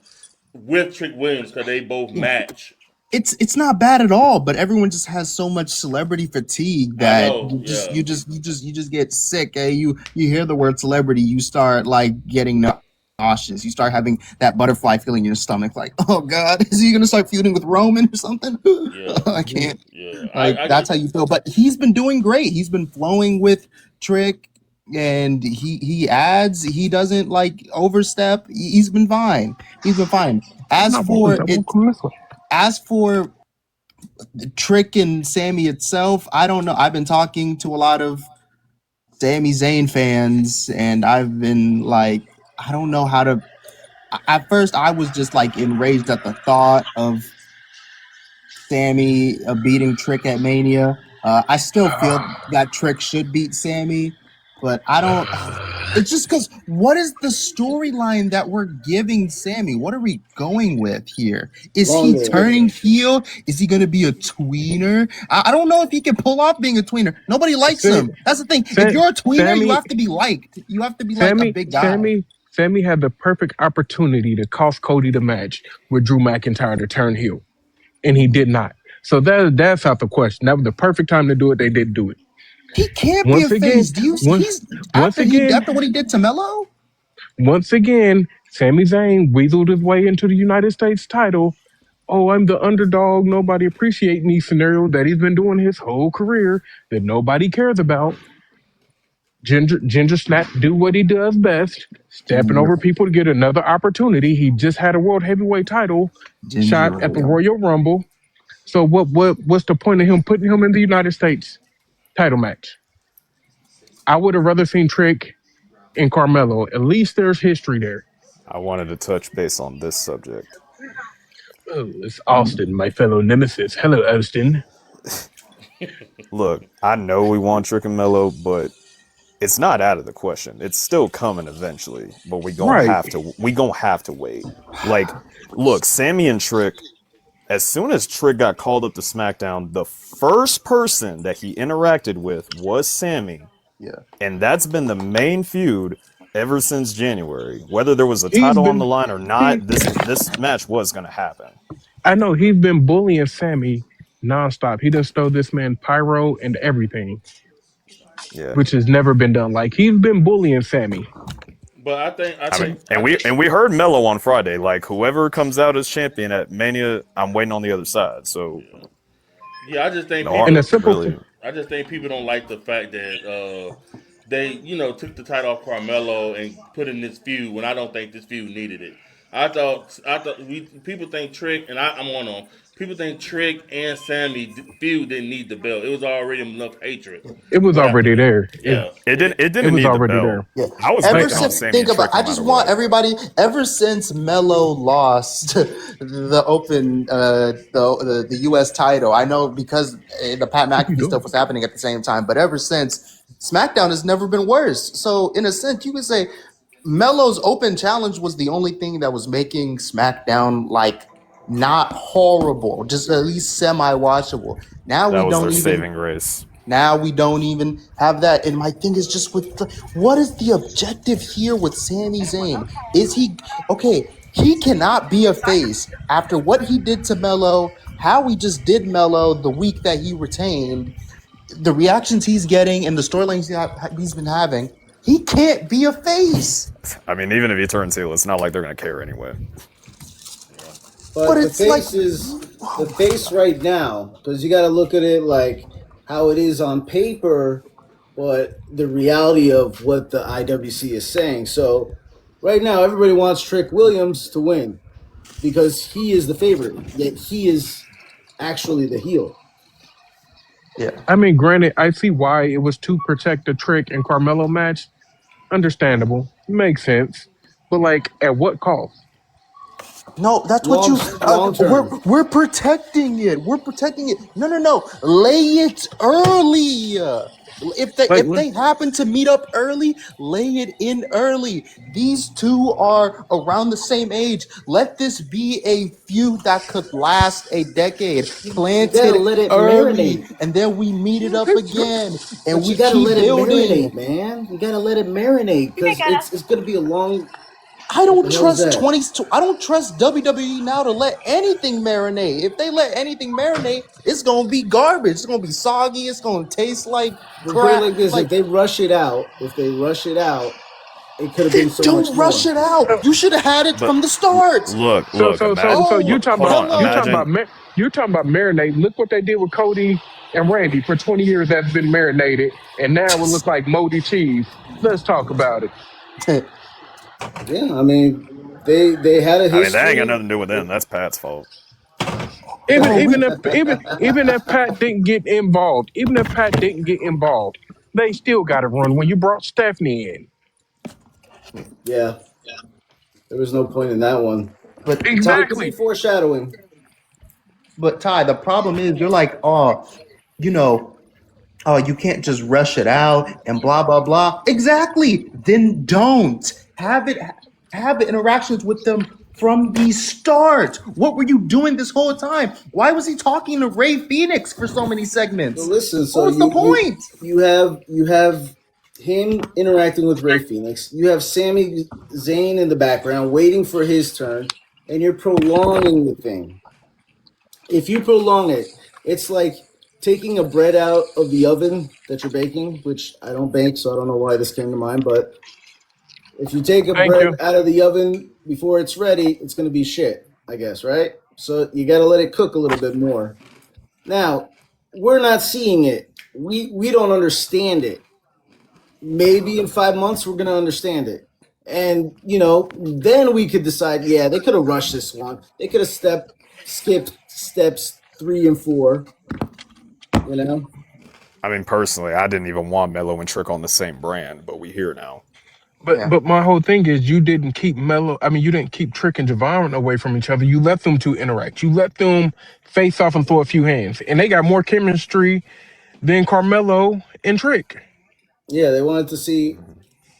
with Trick Williams because they both yeah. match. It's not bad at all, but everyone just has so much celebrity fatigue I that know. Yeah. you just get sick. You hear the word celebrity, you start like getting nauseous. You start having that butterfly feeling in your stomach, like, oh God, is he gonna start feuding with Roman or something? Yeah. I can't. Yeah. Like I that's get. how you feel. But he's been doing great. He's been flowing with Trick, and he adds. He doesn't like overstep. He's been fine. He's been fine. As No, but for I it, won't come this way. as for Trick and Sammy itself, I don't know. I've been talking to a lot of Sami Zayn fans, and I've been like, I don't know how to. At first, I was just like enraged at the thought of Sammy beating Trick at Mania. I still feel that Trick should beat Sammy but I don't. It's just because what is the storyline that we're giving Sammy? What are we going with here? Is he Longer. turning heel? Is he going to be a tweener? I don't know if he can pull off being a tweener. Nobody likes him. That's the thing. If you're a tweener, you Sammy, have to be liked. You have to be like a big guy. Sammy had the perfect opportunity to cost Cody the match with Drew McIntyre to turn heel, and he did not. So that's out the question. That was the perfect time to do it. They did do it. He can't be a Once again, face. Do you? once He's once again, after what he did to Melo. once again, Sami Zayn weaseled his way into the United States title. Oh, I'm the underdog. Nobody appreciate me scenario that he's been doing his whole career that nobody cares about. Ginger Snap do what he does best, stepping Ginger, over people to get another opportunity. He just had a world heavyweight title shot ginger at the ale. Royal Rumble. So what's the point of him putting him in the United States title match? I would have rather seen Trick and Carmelo. At least there's history there. I wanted to touch base on this subject. Oh, it's Austin, my fellow nemesis. Hello, Austin. Look, I know we want Trick and Mello, but it's not out of the question. It's still coming eventually, but we gonna Right. have to wait. Like, look, Sammy and Trick. As soon as Trick got called up to SmackDown, the first person that he interacted with was Sammy. Yeah. And that's been the main feud ever since January. Whether there was a He's title on been the line or not, this match was gonna happen. I know he's been bullying Sammy nonstop. He just stole this man pyro and everything, Yeah. which has never been done. Like he's been bullying Sammy. But I I mean, think and we heard Mello on Friday. Like, whoever comes out as champion at Mania, I'm waiting on the other side. So yeah, I just think no, And the people simple really. I just think people don't like the fact that they took the title off Carmelo and put in this feud when I don't think this feud needed it. People think Trick and I'm on them. People think Trick and Sammy feud didn't need the belt. It was already enough hatred it was without the already belt. there. Yeah, It didn't was need the already belt. there. Yeah. I was Ever betting on since, Sammy think and about, Trick I no just matter want what. everybody. Ever since Melo lost the Open, the U.S. title, I know because the Pat What you McAfee doing? stuff was happening at the same time. But ever since, SmackDown has never been worse. So in a sense, you could say Melo's Open challenge was the only thing that was making SmackDown like not horrible, just at least semi-watchable. Now That we was their don't even. saving grace. Now we don't even have that. And my thing is just with what is the objective here with Sami Zayn? Is he okay? He cannot be a face after what he did to Melo, how he just did Melo the week that he retained, the reactions he's getting, and the storylines he's been having. He can't be a face. I mean, even if he turns heel, it's not like they're gonna care anyway. But But it's like, the face right now, because you got to look at it like how it is on paper, but the reality of what the IWC is saying. So right now, everybody wants Trick Williams to win because he is the favorite, yet he is actually the heel. yeah. I mean, granted, I see why it was to protect the Trick and Carmelo match. Understandable, makes sense, but like, at what cost? No, that's what you. Long term. We're protecting it. We're protecting it. No. Lay it early. Like, If they happen to meet up early, lay it in early. These two are around the same age. Let this be a feud that could last a decade. Plant gotta it let it early, marinate. and then we meet it up again, and But we you gotta keep let it building. marinate, man. You gotta let it marinate because it's gonna be a long. I What don't the hell is trust that? I don't trust WWE now to let anything marinate. If they let anything marinate, it's gonna be garbage. It's gonna be soggy. It's gonna taste like We'll put it crap. like this: Like if they rush it out, it could have then been so much don't rush more. it out. You should have had it But from the start. look, so, look, so, so, imagine. so you Oh, talking Hold about on, Melo. you talking about marinate? Look what they did with Cody and Randy for 20 years. That's been marinated, and now it looks like moldy cheese. Let's talk about it. Yeah, I mean, they had a I mean, that ain't got history. nothing to do with them. That's Pat's fault. Even Oh, even if even if Pat didn't get involved, they still got to run. When you brought Stephanie in, Yeah, there was no point in that one. but It could be exactly. foreshadowing. Ty, the problem is you're like, oh, you know, oh, you can't just rush it out and blah blah blah. Exactly. Then don't have the interactions with them from the start. What were you doing this whole time? Why was he talking to Ray Phoenix for so many So segments? listen, What so was the point? you have him interacting with Ray Phoenix. You have Sami Zayn in the background waiting for his turn, and you're prolonging the thing. If you prolong it, it's like taking a bread out of the oven that you're baking, which I don't bake, so I don't know why this came to mind, but if you take a Thank bread you. out of the oven before it's ready, it's going to be shit, I guess, right? So you got to let it cook a little bit more. Now, we're not seeing it. We don't understand it. Maybe in 5 months we're gonna understand it, and then we could decide. Yeah, they could have rushed this one. They could have skipped steps 3 and 4. You know. I mean, personally, I didn't even want Mello and Trick on the same brand, but we here now. But Yeah. but my whole thing is you didn't keep Mello. I mean, you didn't keep Trick and Javon away from each other. You let them two interact. You let them face off and throw a few hands, and they got more chemistry than Carmelo and Trick. Yeah, they wanted to see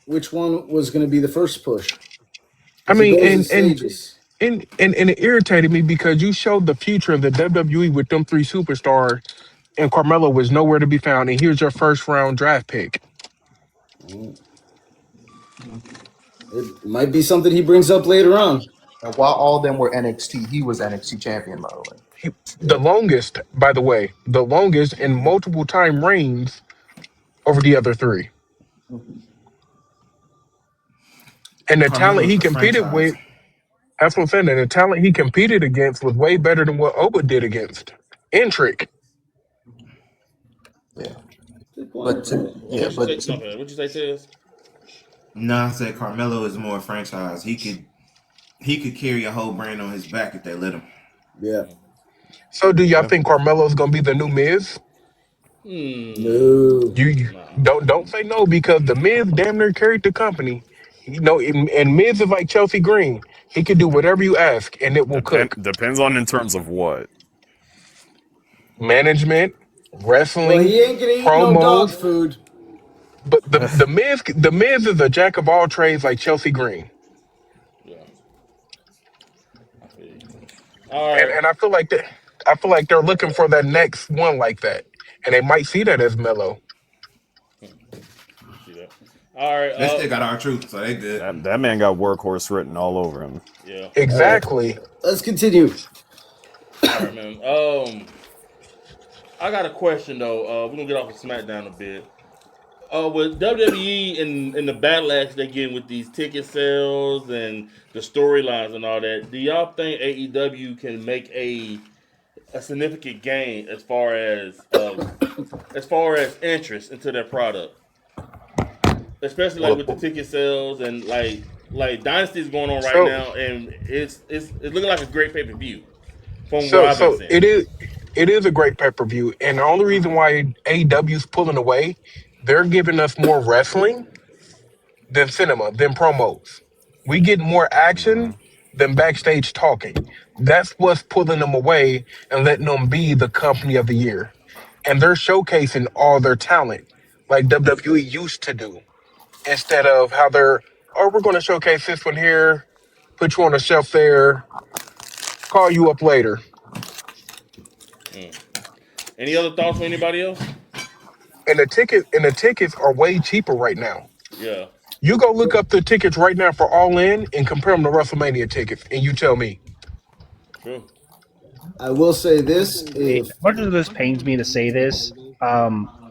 which one was going to be the first push I because it mean, goes in and and stages. and it irritated me because you showed the future of the WWE with them three superstars, and Carmelo was nowhere to be found. And here's your first round draft pick. It might be something he brings up later on. And while all of them were NXT, he was NXT champion, by the way. He, the Yeah. longest, by the way, the longest in multiple time reigns over the other three. And the talent Carmelo's he a competed franchise. with, that's what I'm saying. And the talent he competed against was way better than what Oba did against and Trick. Yeah. Good But point. yeah, What you but say? My bad. What you say, Tez? No, I said Carmelo is more franchise. He could carry a whole brand on his back if they let him. Yeah. So do y'all Yeah. think Carmelo's gonna be the new Miz? No. You Nah. don't say no because the Miz damn near carried the company. And Miz is like Chelsea Green. He can do whatever you ask and it will cook. Depends on in terms of what. Management, Well, wrestling, he ain't gonna eat no dog promos. food. But the Miz is a jack of all trades like Chelsea Green. Yeah. I feel you. All And right. and I feel like they're looking for that next one like that. And they might see that as Mello. See that. All right. They still got our truth, so they good. That man got workhorse written all over him. Yeah. All right. Exactly. Let's continue. All right, man. I got a question though. We're gonna get off of SmackDown a bit. With WWE and the backlash they getting with these ticket sales and the storylines and all that, do y'all think AEW can make a significant gain as far as interest into their product, especially like with the Well, ticket sales and like Dynasty is going on right So now and it's looking like a great pay per view from what so I've been so seeing. it is a great pay-per-view. And the only reason why AEW's pulling away, they're giving us more wrestling than cinema, than promos. We get more action than backstage talking. That's what's pulling them away and letting them be the company of the year. And they're showcasing all their talent like WWE used to do instead of how they're, oh, we're going to showcase this one here, put you on a shelf there, call you up later. Mm. Any other thoughts from anybody else? And the tickets are way cheaper right now. Yeah, You go look up the tickets right now for All In and compare them to WrestleMania tickets, and you tell me. true. I will say this: if As much as this pains me to say this,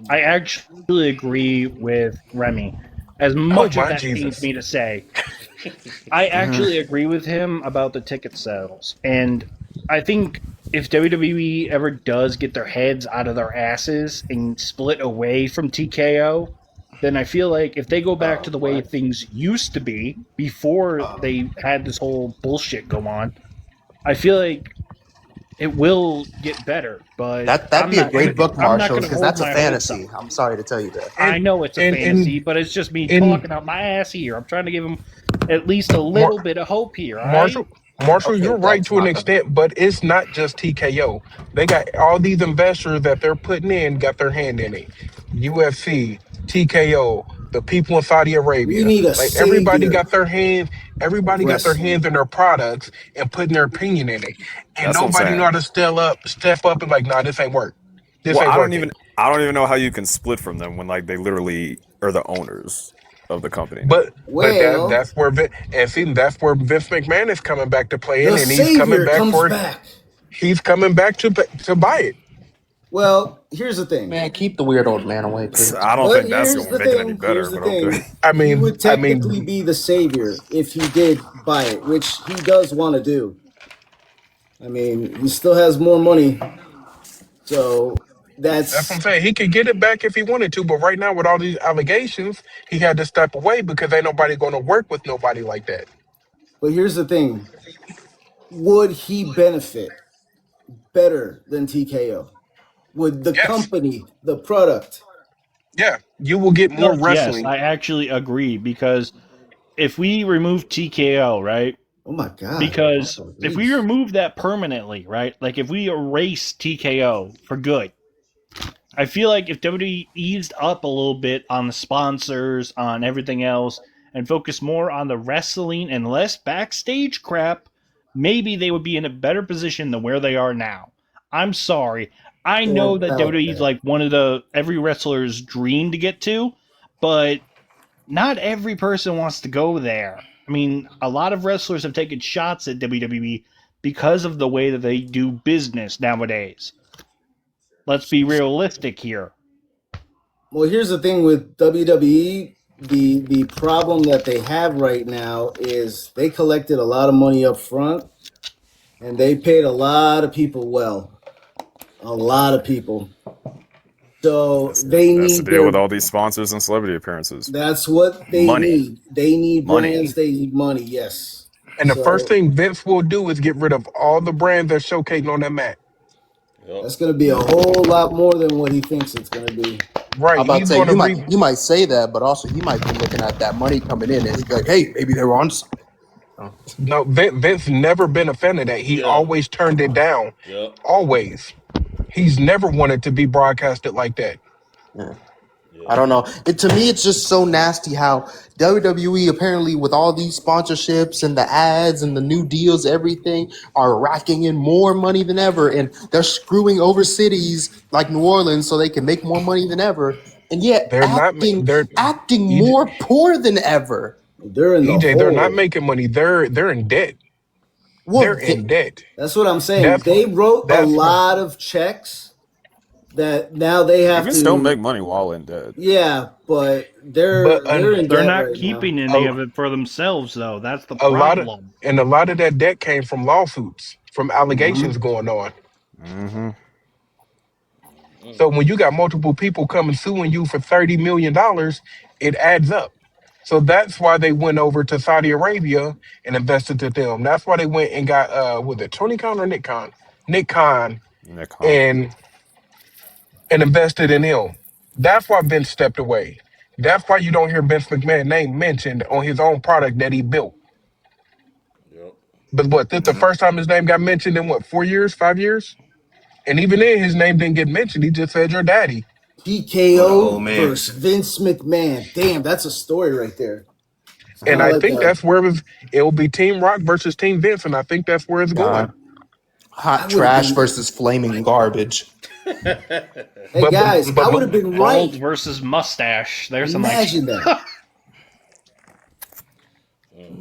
I actually agree with Remy. As Oh much as my that pains Jesus! me to say, I actually agree with him about the ticket sales. And I think if WWE ever does get their heads out of their asses and split away from TKO, then I feel like if they go back to the way what? things used to be before they had this whole bullshit go on, I feel like it will get better. But That'd be a great book, I'm not Marshall, going to because hold that's a my hopes up. fantasy. I'm sorry to tell you that. I And know it's a and fantasy, and but it's just me and talking out my ass here. I'm trying to give him at least a Mar- little bit of hope here. All right. Marshall, Marshall, Okay, you're right thanks, to an Marco. extent, but it's not just TKO. They got all these investors that they're putting in, got their hand in it. UFC, TKO, the people in Saudi We Arabia. need a Like everybody savior got their hands, of everybody got their wrestling. hands in their products and putting their opinion in it. And That's what I'm nobody know saying. how to step up and like, nah, this ain't work. This Well, ain't working. I don't even know how you can split from them when like they literally are the owners of the company now. But Well, that's where that's where Vince McMahon is coming back to play in, the and he's coming savior back comes for back. he's coming back to buy it. Well, here's the thing. Man, keep the weird old man away, please. I don't But think that's here's going to the make it any thing. Here's better, the but okay. thing. He would I technically mean, be the savior if he did buy it, which he does want to do. I mean, he still has more money, so that's what I'm that's. saying. He could get it back if he wanted to, but right now with all these allegations, he had to step away because ain't nobody going to work with nobody like that. But here's the thing: would he benefit better than TKO? Would the Yes, company, the product? yeah, you will get more Yes, wrestling. I actually agree because if we remove TKO, right? Oh my God, Because Marco if we Reese. remove that permanently, right? Like if we erase TKO for good, I feel like if WWE eased up a little bit on the sponsors, on everything else, and focused more on the wrestling and less backstage crap, maybe they would be in a better position than where they are now. I'm sorry. I know Don't that doubt WWE is that. like one of the every wrestler's dream to get to, but not every person wants to go there. I mean, a lot of wrestlers have taken shots at WWE because of the way that they do business nowadays. Let's be realistic here. Well, here's the thing with WWE. The problem that they have right now is they collected a lot of money up front and they paid a lot of people well. A lot of people. So they That's the need deal with their. all these sponsors and celebrity appearances. That's what they Money. need. They need Money. brands. They need money. Yes. And the first So thing Vince will do is get rid of all the brands that's showcasing on that mat. Yep. that's going to be a whole lot more than what he thinks it's going to be. I'm Right, about to he's say going to re. you might say that, but also he might be looking at that money coming in and he's like, hey, maybe they're on something. No, Vince never been a fan of that. He Yeah. always turned it down. Yep. Always. He's never wanted to be broadcasted like that. Yeah. I Yep. don't know. To me, it's just so nasty how WWE apparently with all these sponsorships and the ads and the new deals, everything are racking in more money than ever, and they're screwing over cities like New Orleans so they can make more money than ever, and yet They're not. They're acting EJ, more poor than ever. They're in the They're not hole. making money. They're in debt. They're Well, in debt. That's what I'm saying. That's They wrote a that's why lot of checks that now they You have can still to. make money while in debt. Yeah, but but they're in They're debt not right now. keeping any of it for themselves, though. That's the a lot of problem. a lot of that debt came from lawsuits, from allegations Hmm. going on. Mm-hmm. So when you got multiple people coming suing you for $30 million, it adds up. So that's why they went over to Saudi Arabia and invested in them. That's why they went and got was it Tony Khan or Nick Khan? Nick Khan Nick Khan. and invested in him. That's why Vince stepped away. That's why you don't hear Vince McMahon name mentioned on his own product that he built. Yep. But what, this the first time his name got mentioned in what, 4 years, 5 years? And even then his name didn't get mentioned. He just said your daddy. Or the old PKO man. versus Vince McMahon. Damn, that's a story right there. It's kind And of I like think a. that's where it'll be Team Rock versus Team Vince, and I think that's where it's God, going. hot That would have trash been. versus flaming garbage. Hey But guys, I would have been Bald right. versus mustache. There's some nice. Imagine that.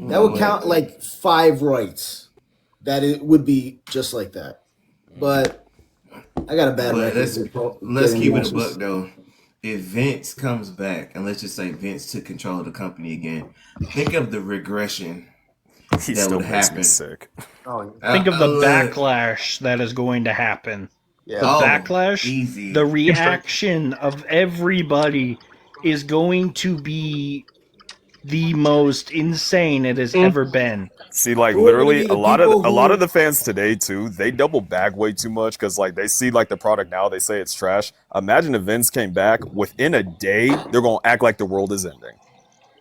That would count like 5 rights. That it would be just like that. But I got a bad But record let's getting keep it a matches. buck though. If Vince comes back, and let's just say Vince took control of the company again, think of the regression He that still would makes me happen. sick. Oh, Think of the Look, backlash that is going to happen. yeah. The oh, backlash, the easy. reaction of everybody is going to be the most insane it has mm, ever been. See, like Who are going to literally, be the people a lot of who? the fans today too, they double back way too much because like they see like the product now, they say it's trash. Imagine if Vince came back within a day, they're gonna act like the world is ending.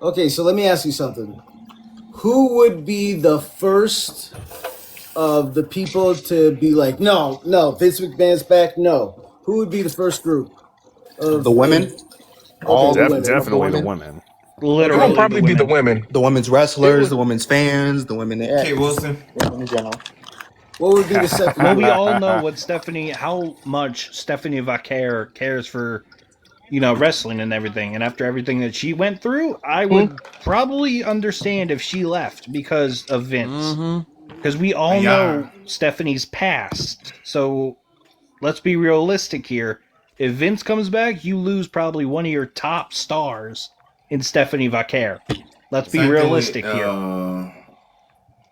Okay, so let me ask you something. Who would be the first of the people to be like, no, no, Vince McMahon's back? No. Who would be the first group The of? women. All the of women. Definitely the women. women. It will Literally, probably the be the women. women. The women's wrestlers, the women's fans, the women. Kate Wilson. Women in general. What would be the second? Well, we group? all know how much Stephanie Vaquer cares for, wrestling and everything. And after everything that she went through, I would probably understand if she left because of Vince. Because we all know Stephanie's past. So let's be realistic here. If Vince comes back, you lose probably one of your top stars in Stephanie Vaquer. Let's be Same thing realistic here.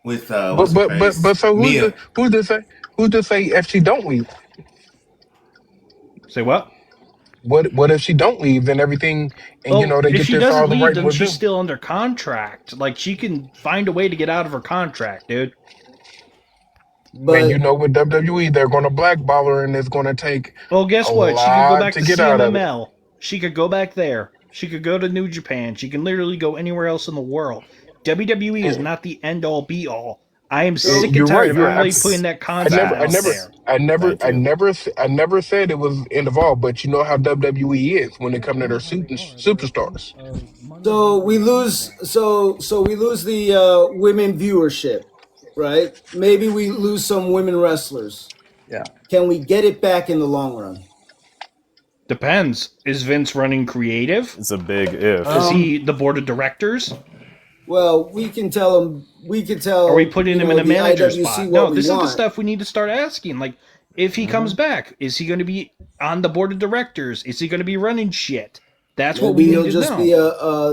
With But what's her but but face? but so Mia. who's to say if she don't leave? Say what? What if she don't leave? Then everything, and Well, they if get she this all doesn't the leave, right then was she's due. still under contract. Like, she can find a way to get out of her contract, dude. And But with WWE, they're going to blackball her, and it's going to take Well, guess a what? She could go lot back to to get out of it. CMML. She could go back there. She could go to New Japan. She can literally go anywhere else in the world. WWE is not the end all be all. I am sick and You're right. tired of You're everybody abs- putting that concept out there. Thank you. I never said it was involved. But you know how WWE is when it comes to their superstars. so we lose. So we lose the women viewership, right? Maybe we lose some women wrestlers. Yeah. Can we get it back in the long run? Depends. Is Vince running creative? It's a big if. Is he the board of directors? Well, we can tell them. We can tell. Are we putting him in a the manager IWC spot? what No, we this is the want. stuff we need to start asking. Like, if he comes back, is he going to be on the board of directors? Is he going to be running shit? That's what we Maybe need he'll to just know.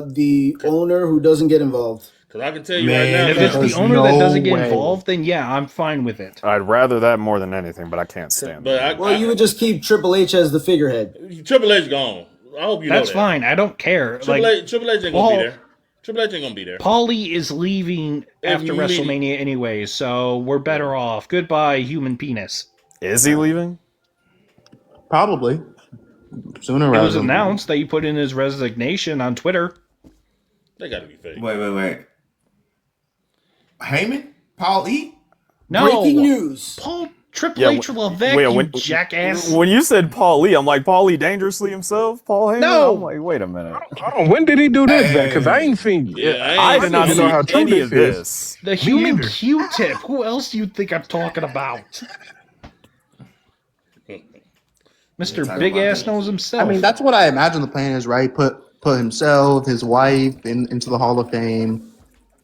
be the owner who doesn't get involved. Because I can tell you Man, right If now, it's the There's owner no that doesn't get way. involved, then yeah, I'm fine with it. I'd rather that more than anything, but I can't stand but it. Well, you would just keep Triple H as the figurehead. Triple H gone. I hope you know That's that. fine. I don't care. Triple H ain't gonna Paul- be there. Triple H ain't gonna be there. Paulie is leaving after Immediately. WrestleMania anyway, so we're better off. Goodbye, human penis. Is he leaving? Probably. Sooner It rather was than later. announced that he put in his resignation on Twitter. They gotta be fake. Wait. Heyman? Paul E? No, Breaking news. Paul Triple Yeah, H Levesque, you jackass. When you said Paul Lee, I'm like, Paul Lee dangerously himself? Paul Heyman? No. I'm like, wait a minute. Hold on, when did he do this? Because I ain't seen it. Yeah, I ain't did not even see know how true any this of is. this. The human either. Q-tip. Who else do you think I'm talking about? Mr. talking Big about Ass that. knows himself. I mean, that's what I imagine the plan is, right? Put himself, his wife into the Hall of Fame,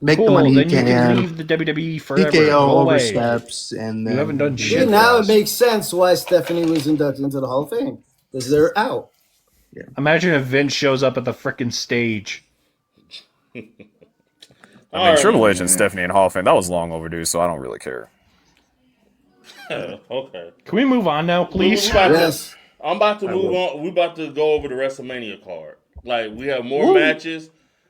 make the cool. money he Then you can can. leave the WWE forever. TKO Go away. oversteps, and then You haven't done See, shit. now it makes sense why Stephanie was inducted into the Hall of Fame because they're out. Imagine if Vince shows up at the frickin' stage. I mean, Alright. Triple H and Stephanie and Hall of Fame, that was long overdue, so I don't really care. Okay. Can we move on now, please? Yes. I'm about to move on. We about to go over the WrestleMania card. Like we have more matches.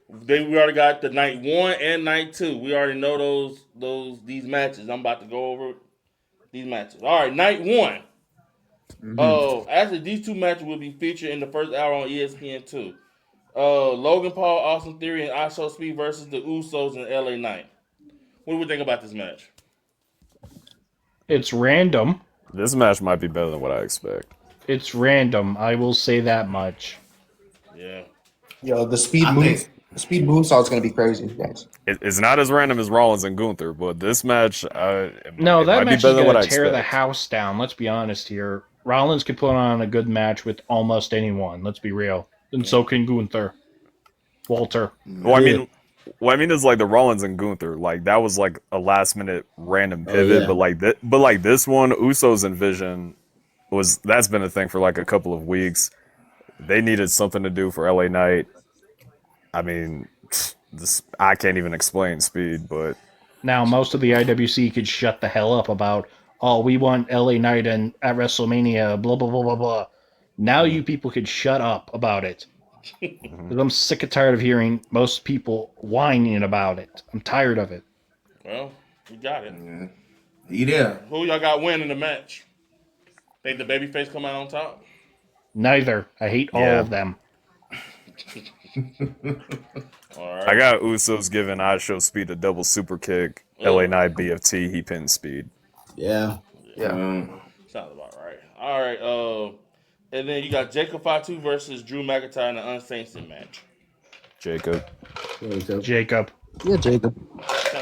We already got the night 1 and night 2. We already know these matches. I'm about to go over these matches. All right, night 1. Actually, these 2 matches will be featured in the first hour on ESPN2. Logan Paul, Austin Theory, and I Show Speed versus the Usos and LA Knight. What do we think about this match? It's random. This match might be better than what I expect. It's random. I will say that much. Yeah. yo, the speed I move, think- the speed movesaw is going to be crazy, guys. It's not as random as Rollins and Gunther, but this match, No, it that might be match is better than what going I to tear the expect. house down. Let's be honest here. Rollins could put on a good match with almost anyone. Let's be real. And so can Gunther. Walter. Well, I mean, it's like the Rollins and Gunther. Like that was like a last minute random pivot, yeah. but like this one, Usos and Vision that's been a thing for like a couple of weeks. They needed something to do for LA Knight. I mean, I can't even explain speed, but Now, most of the IWC could shut the hell up about, oh, we want LA Knight and at WrestleMania, blah, blah, blah, blah, blah. Now you people could shut up about it. 'Cause I'm sick and tired of hearing most people whining about it. I'm tired of it. Well, we got it. You there? Who y'all got winning the match? Think the babyface come out on top? Neither. I hate all Yeah. of them. All right. I got Usos giving I Show Speed a double super kick. LA Knight BFT, he pinned Speed. Yeah. Yeah. Sounds about right. All right. And then you got Jacob Fatu versus Drew McIntyre in an unsanctioned match. Jacob. Jacob. Yeah, Jacob.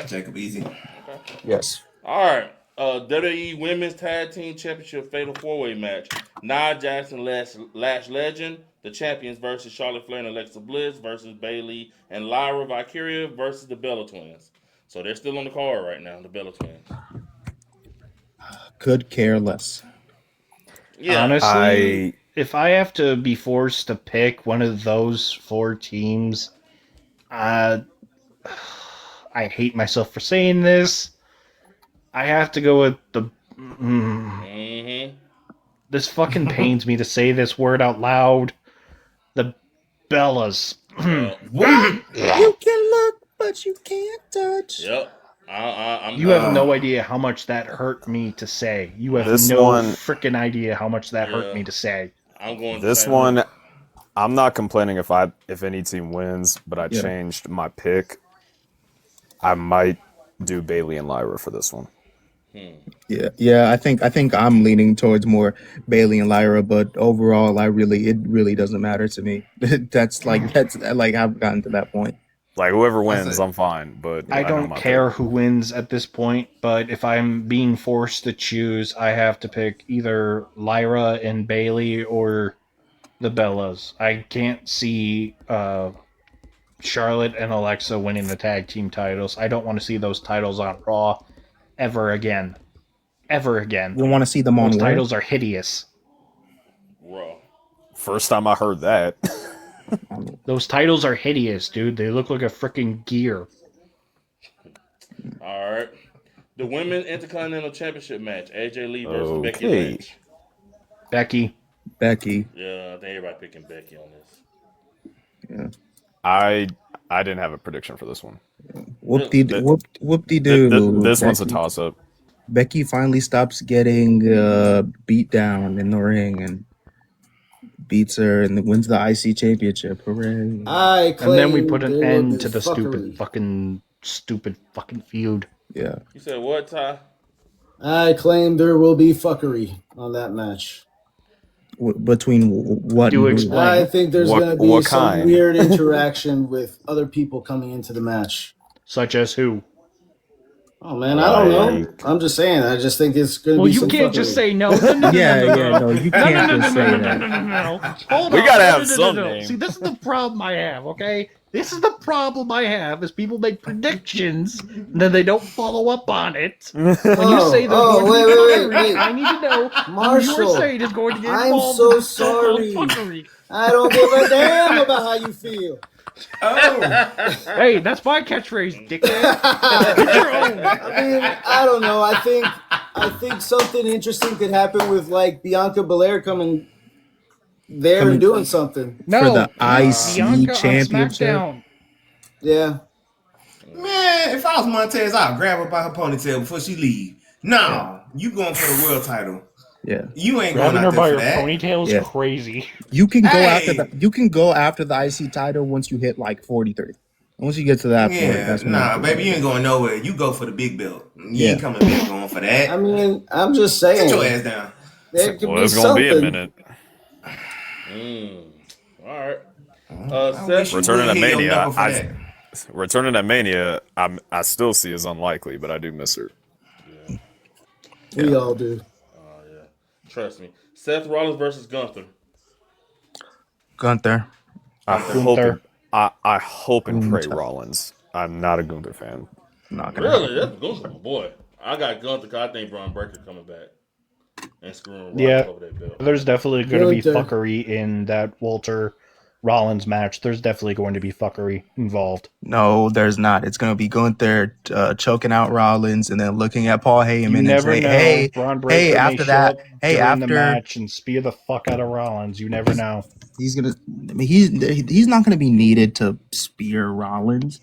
Jacob Easy. Okay. Yes. All right. WWE Women's Tag Team Championship Fatal 4-Way match. Nia Jackson, Lash Legend, the champions versus Charlotte Flair and Alexa Bliss versus Bayley and Lyra Valkyria versus the Bella Twins. So they're still on the card right now, the Bella Twins. Could care less. Yeah. Honestly, if I have to be forced to pick one of those 4 teams, I hate myself for saying this. I have to go with the. This fucking pains me to say this word out loud. The Bellas. What? You can look, but you can't touch. Yep. You have no idea how much that hurt me to say. You have This no one- freaking idea how much that hurt me to say. I'm going. This one, I'm not complaining if any team wins, but I changed my pick. I might do Bayley and Lyra for this one. Yeah. I think I'm leaning towards more Bayley and Lyra, but overall, it really doesn't matter to me. that's like I've gotten to that point. Like whoever wins, I'm fine. But I know don't my care pick. who wins at this point, but if I'm being forced to choose, I have to pick either Lyra and Bayley or the Bellas. I can't see Charlotte and Alexa winning the tag team titles. I don't want to see those titles on Raw ever again. Ever again. We want to see them on Those where? titles are hideous. Raw. First time I heard that. Those titles are hideous, dude. They look like a freaking gear. All right. The Women's Intercontinental Championship match. AJ Lee versus Becky Okay. Lynch. Becky. Yeah, I think everybody picking Becky on this. Yeah. I didn't have a prediction for this one. Whoop-de-doo. This one's a toss up. Becky finally stops getting beat down in the ring and beats her and wins the IC championship. Hooray! I claim And then we put an there will end be to the fuckery. stupid fucking feud. Yeah. You said what, Ty? I claim there will be fuckery on that match. Between what? Do and who? explain. I think there's What- going to be what some kind? weird interaction with other people coming into the match. Such as who? Oh man, I don't know. I'm just saying. I just think it's going to Well, be you some can't fuckery. just say no. No, you can't just say that. Hold We on. gotta have some name. See, this is the problem I have, okay? This is the problem I have is people make predictions and then they don't follow up on it. When you say there's going to be fuckery, I need to know who Marshall, you're saying is going to get I'm involved so in so-called sorry. fuckery. I don't give a damn about how you feel. Oh, Hey, that's my catchphrase, dickhead. Get your own. I mean, I don't know. I think something interesting could happen with like Bianca Belair coming there and doing something. No, For the IC Bianca on championship? SmackDown. Yeah. man, if I was Montez, I'd grab her by her ponytail before she leave. No, you going for the world title. Yeah. You ain't going Grabbing her out there by for her that. ponytail is Yeah. crazy. You can go Hey! you can go after the IC title once you hit like 43. Once you get to that point, Yeah, that's when nah, you- baby, you ain't going nowhere. You go for the big belt. You Yeah. ain't coming back going for that. I mean, I'm just Sit saying. your ass down. There could Well, be it's gonna be a something. minute. All right. I wish Seth, you Returning would to hit your Mania, knuckle for that. Returning to Mania, I still see as unlikely, but I do miss her. We all do. trust me. Seth Rollins versus Gunther. Gunther. I hope and pray Gunther. Rollins. I'm not a Gunther fan. Not gonna Really? That's Gunther, my boy. I got Gunther because I think Braun Breaker coming back and screwing Rollins Yeah. over that belt. There's definitely going to be Gunther. fuckery in that Walter Rollins match. There's definitely going to be fuckery involved. No, there's not. It's gonna be Gunther choking out Rollins and then looking at Paul Heyman You and never saying, know. "Hey, Braun Breaker hey, may after show that, up hey, during the after match and spear the fuck out of Rollins. You never know. he's gonna, I mean, he's not gonna be needed to spear Rollins.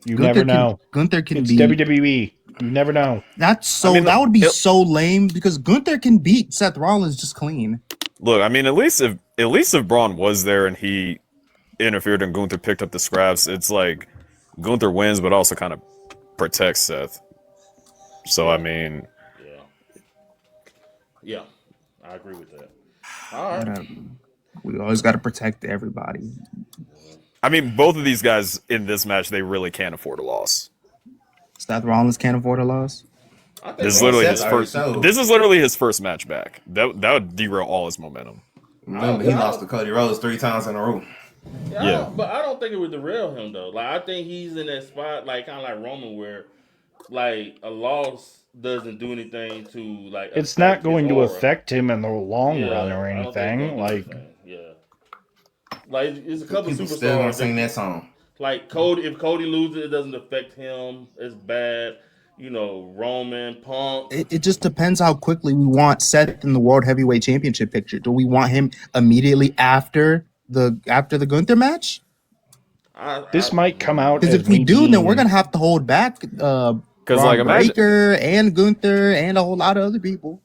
You never know. Gunther can It's be. WWE. You never know. That's so. I mean, that would be it- so lame because Gunther can beat Seth Rollins just clean. Look, I mean, at least if Braun was there and he interfered and Gunther picked up the scraps, it's like Gunther wins, but also kind of protects Seth. So I mean, Yeah, I agree with that. All right. We always got to protect everybody. I mean, both of these guys in this match, they really can't afford a loss. Seth Rollins can't afford a loss. I think This is Rollins literally Seth his already first. showed. This is literally his first match back. That would derail all his momentum. Remember, he lost to Cody Rhodes 3 times in a row. Yeah. But I don't think it would derail him though. Like I think he's in that spot, like kind of like Roman, where like a loss doesn't do anything to like. It's affect not going his to aura. affect him in the long Yeah, run or I don't think anything. it's gonna do anything. Like it's a couple People still gonna superstars sing that song. like Cody. If Cody loses, it doesn't affect him as bad. You know, Roman, Punk. It just depends how quickly we want Seth in the World Heavyweight Championship picture. Do we want him immediately after the Gunther match? This might come out Because as if we me do, then we're being- gonna have to hold back Because Braun like imagine, Breaker and Gunther and a whole lot of other people.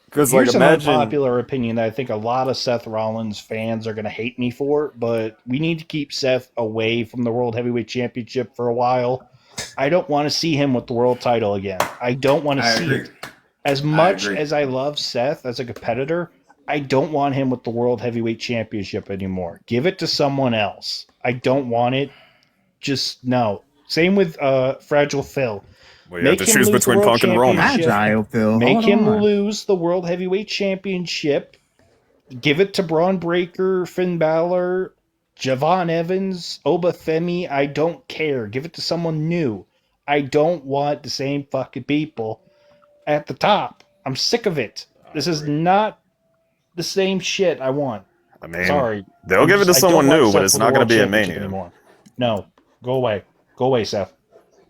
because like Here's an imagine, unpopular opinion that I think a lot of Seth Rollins fans are going to hate me for, but we need to keep Seth away from the World Heavyweight Championship for a while. I don't want to see him with the world title again. I don't want to I see agree. it. As much agree. as I love Seth as a competitor, I don't want him with the World Heavyweight Championship anymore. Give it to someone else. I don't want it. Just no. Same with Fragile Phil. well, you have to choose lose the between World Punk and Roman. Championship. Agile, Phil. Make Hold him on. lose the World Heavyweight Championship. Give it to Braun Breaker, Finn Balor, Javon Evans, Oba Femi. I don't care. Give it to someone new. I don't want the same fucking people at the top. I'm sick of it. This is not the same shit I want. I mean, Sorry. they'll give it to I don't someone want new, Seth but it's with not the going to World be a Championship Mania. anymore. No. Go away. Go away, Seth.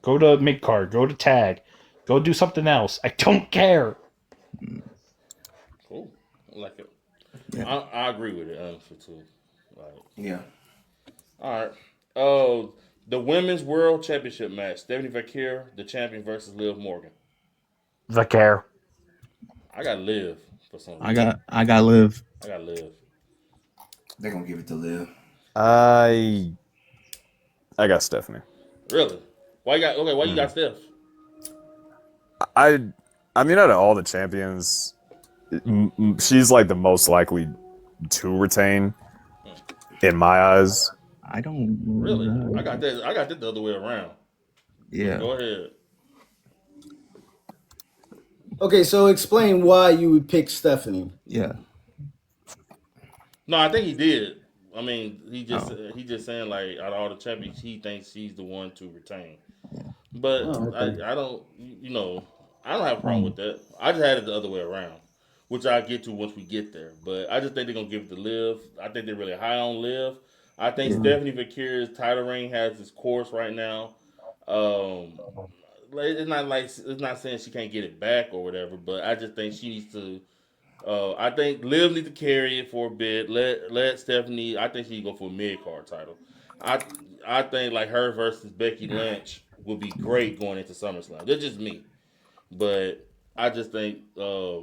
Go to mid card. Go to tag. Go do something else. I don't care. Cool. I like it. Yeah. I agree with it, honestly, too. Like, Yeah. all right. Oh, the Women's World Championship match. Stephanie Vaquer, the champion, versus Liv Morgan. Vaquer. I got Liv for some reason. I got Liv. I got Liv. They're gonna give it to Liv. I got Stephanie. Really? Why you got? Okay, why you got Steph? I mean, out of all the champions, she's like the most likely to retain, in my eyes. I don't Really? know. I got that. I got that the other way around. Yeah. Go ahead. Okay, so explain why you would pick Stephanie. Yeah. No, I think he did. I mean, he just saying like out of all the champions, he thinks she's the one to retain. But okay. I don't, I don't have a problem with that. I just had it the other way around, which I'll get to once we get there. But I just think they're gonna give it to Liv. I think they're really high on Liv. I think Stephanie Vaquer's title reign has its course right now. It's not saying she can't get it back or whatever, but I just think she needs to. I think Liv needs to carry it for a bit. Let Stephanie. I think she can go for a mid card title. I think like her versus Becky Lynch would be great going into SummerSlam. That's just me, but I just think they're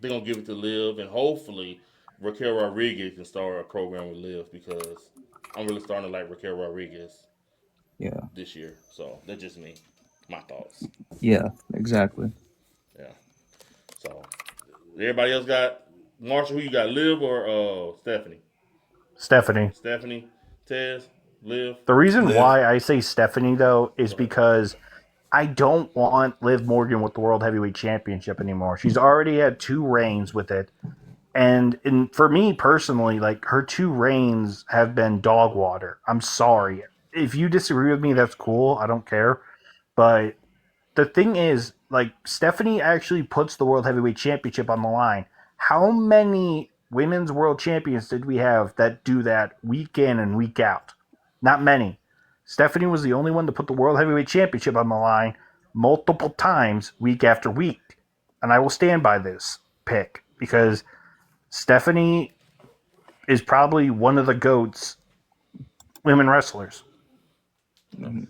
gonna give it to Liv, and hopefully Raquel Rodriguez can start a program with Liv because I'm really starting to like Raquel Rodriguez Yeah. this year. So that's just me, my thoughts. Yeah. Exactly. Yeah. So everybody else got Marshall. Who you got, Liv or Stephanie? Stephanie. Stephanie, Tez, Liv. The reason Liv. why I say Stephanie, though, is because I don't want Liv Morgan with the World Heavyweight Championship anymore. She's already had 2 reigns with it. And for me personally, like her 2 reigns have been dog water. I'm sorry. If you disagree with me, that's cool. I don't care. But the thing is, like, Stephanie actually puts the World Heavyweight Championship on the line. How many women's world champions did we have that do that week in and week out? Not many. Stephanie was the only one to put the World Heavyweight Championship on the line multiple times week after week. And I will stand by this pick because Stephanie is probably one of the GOATs women wrestlers. To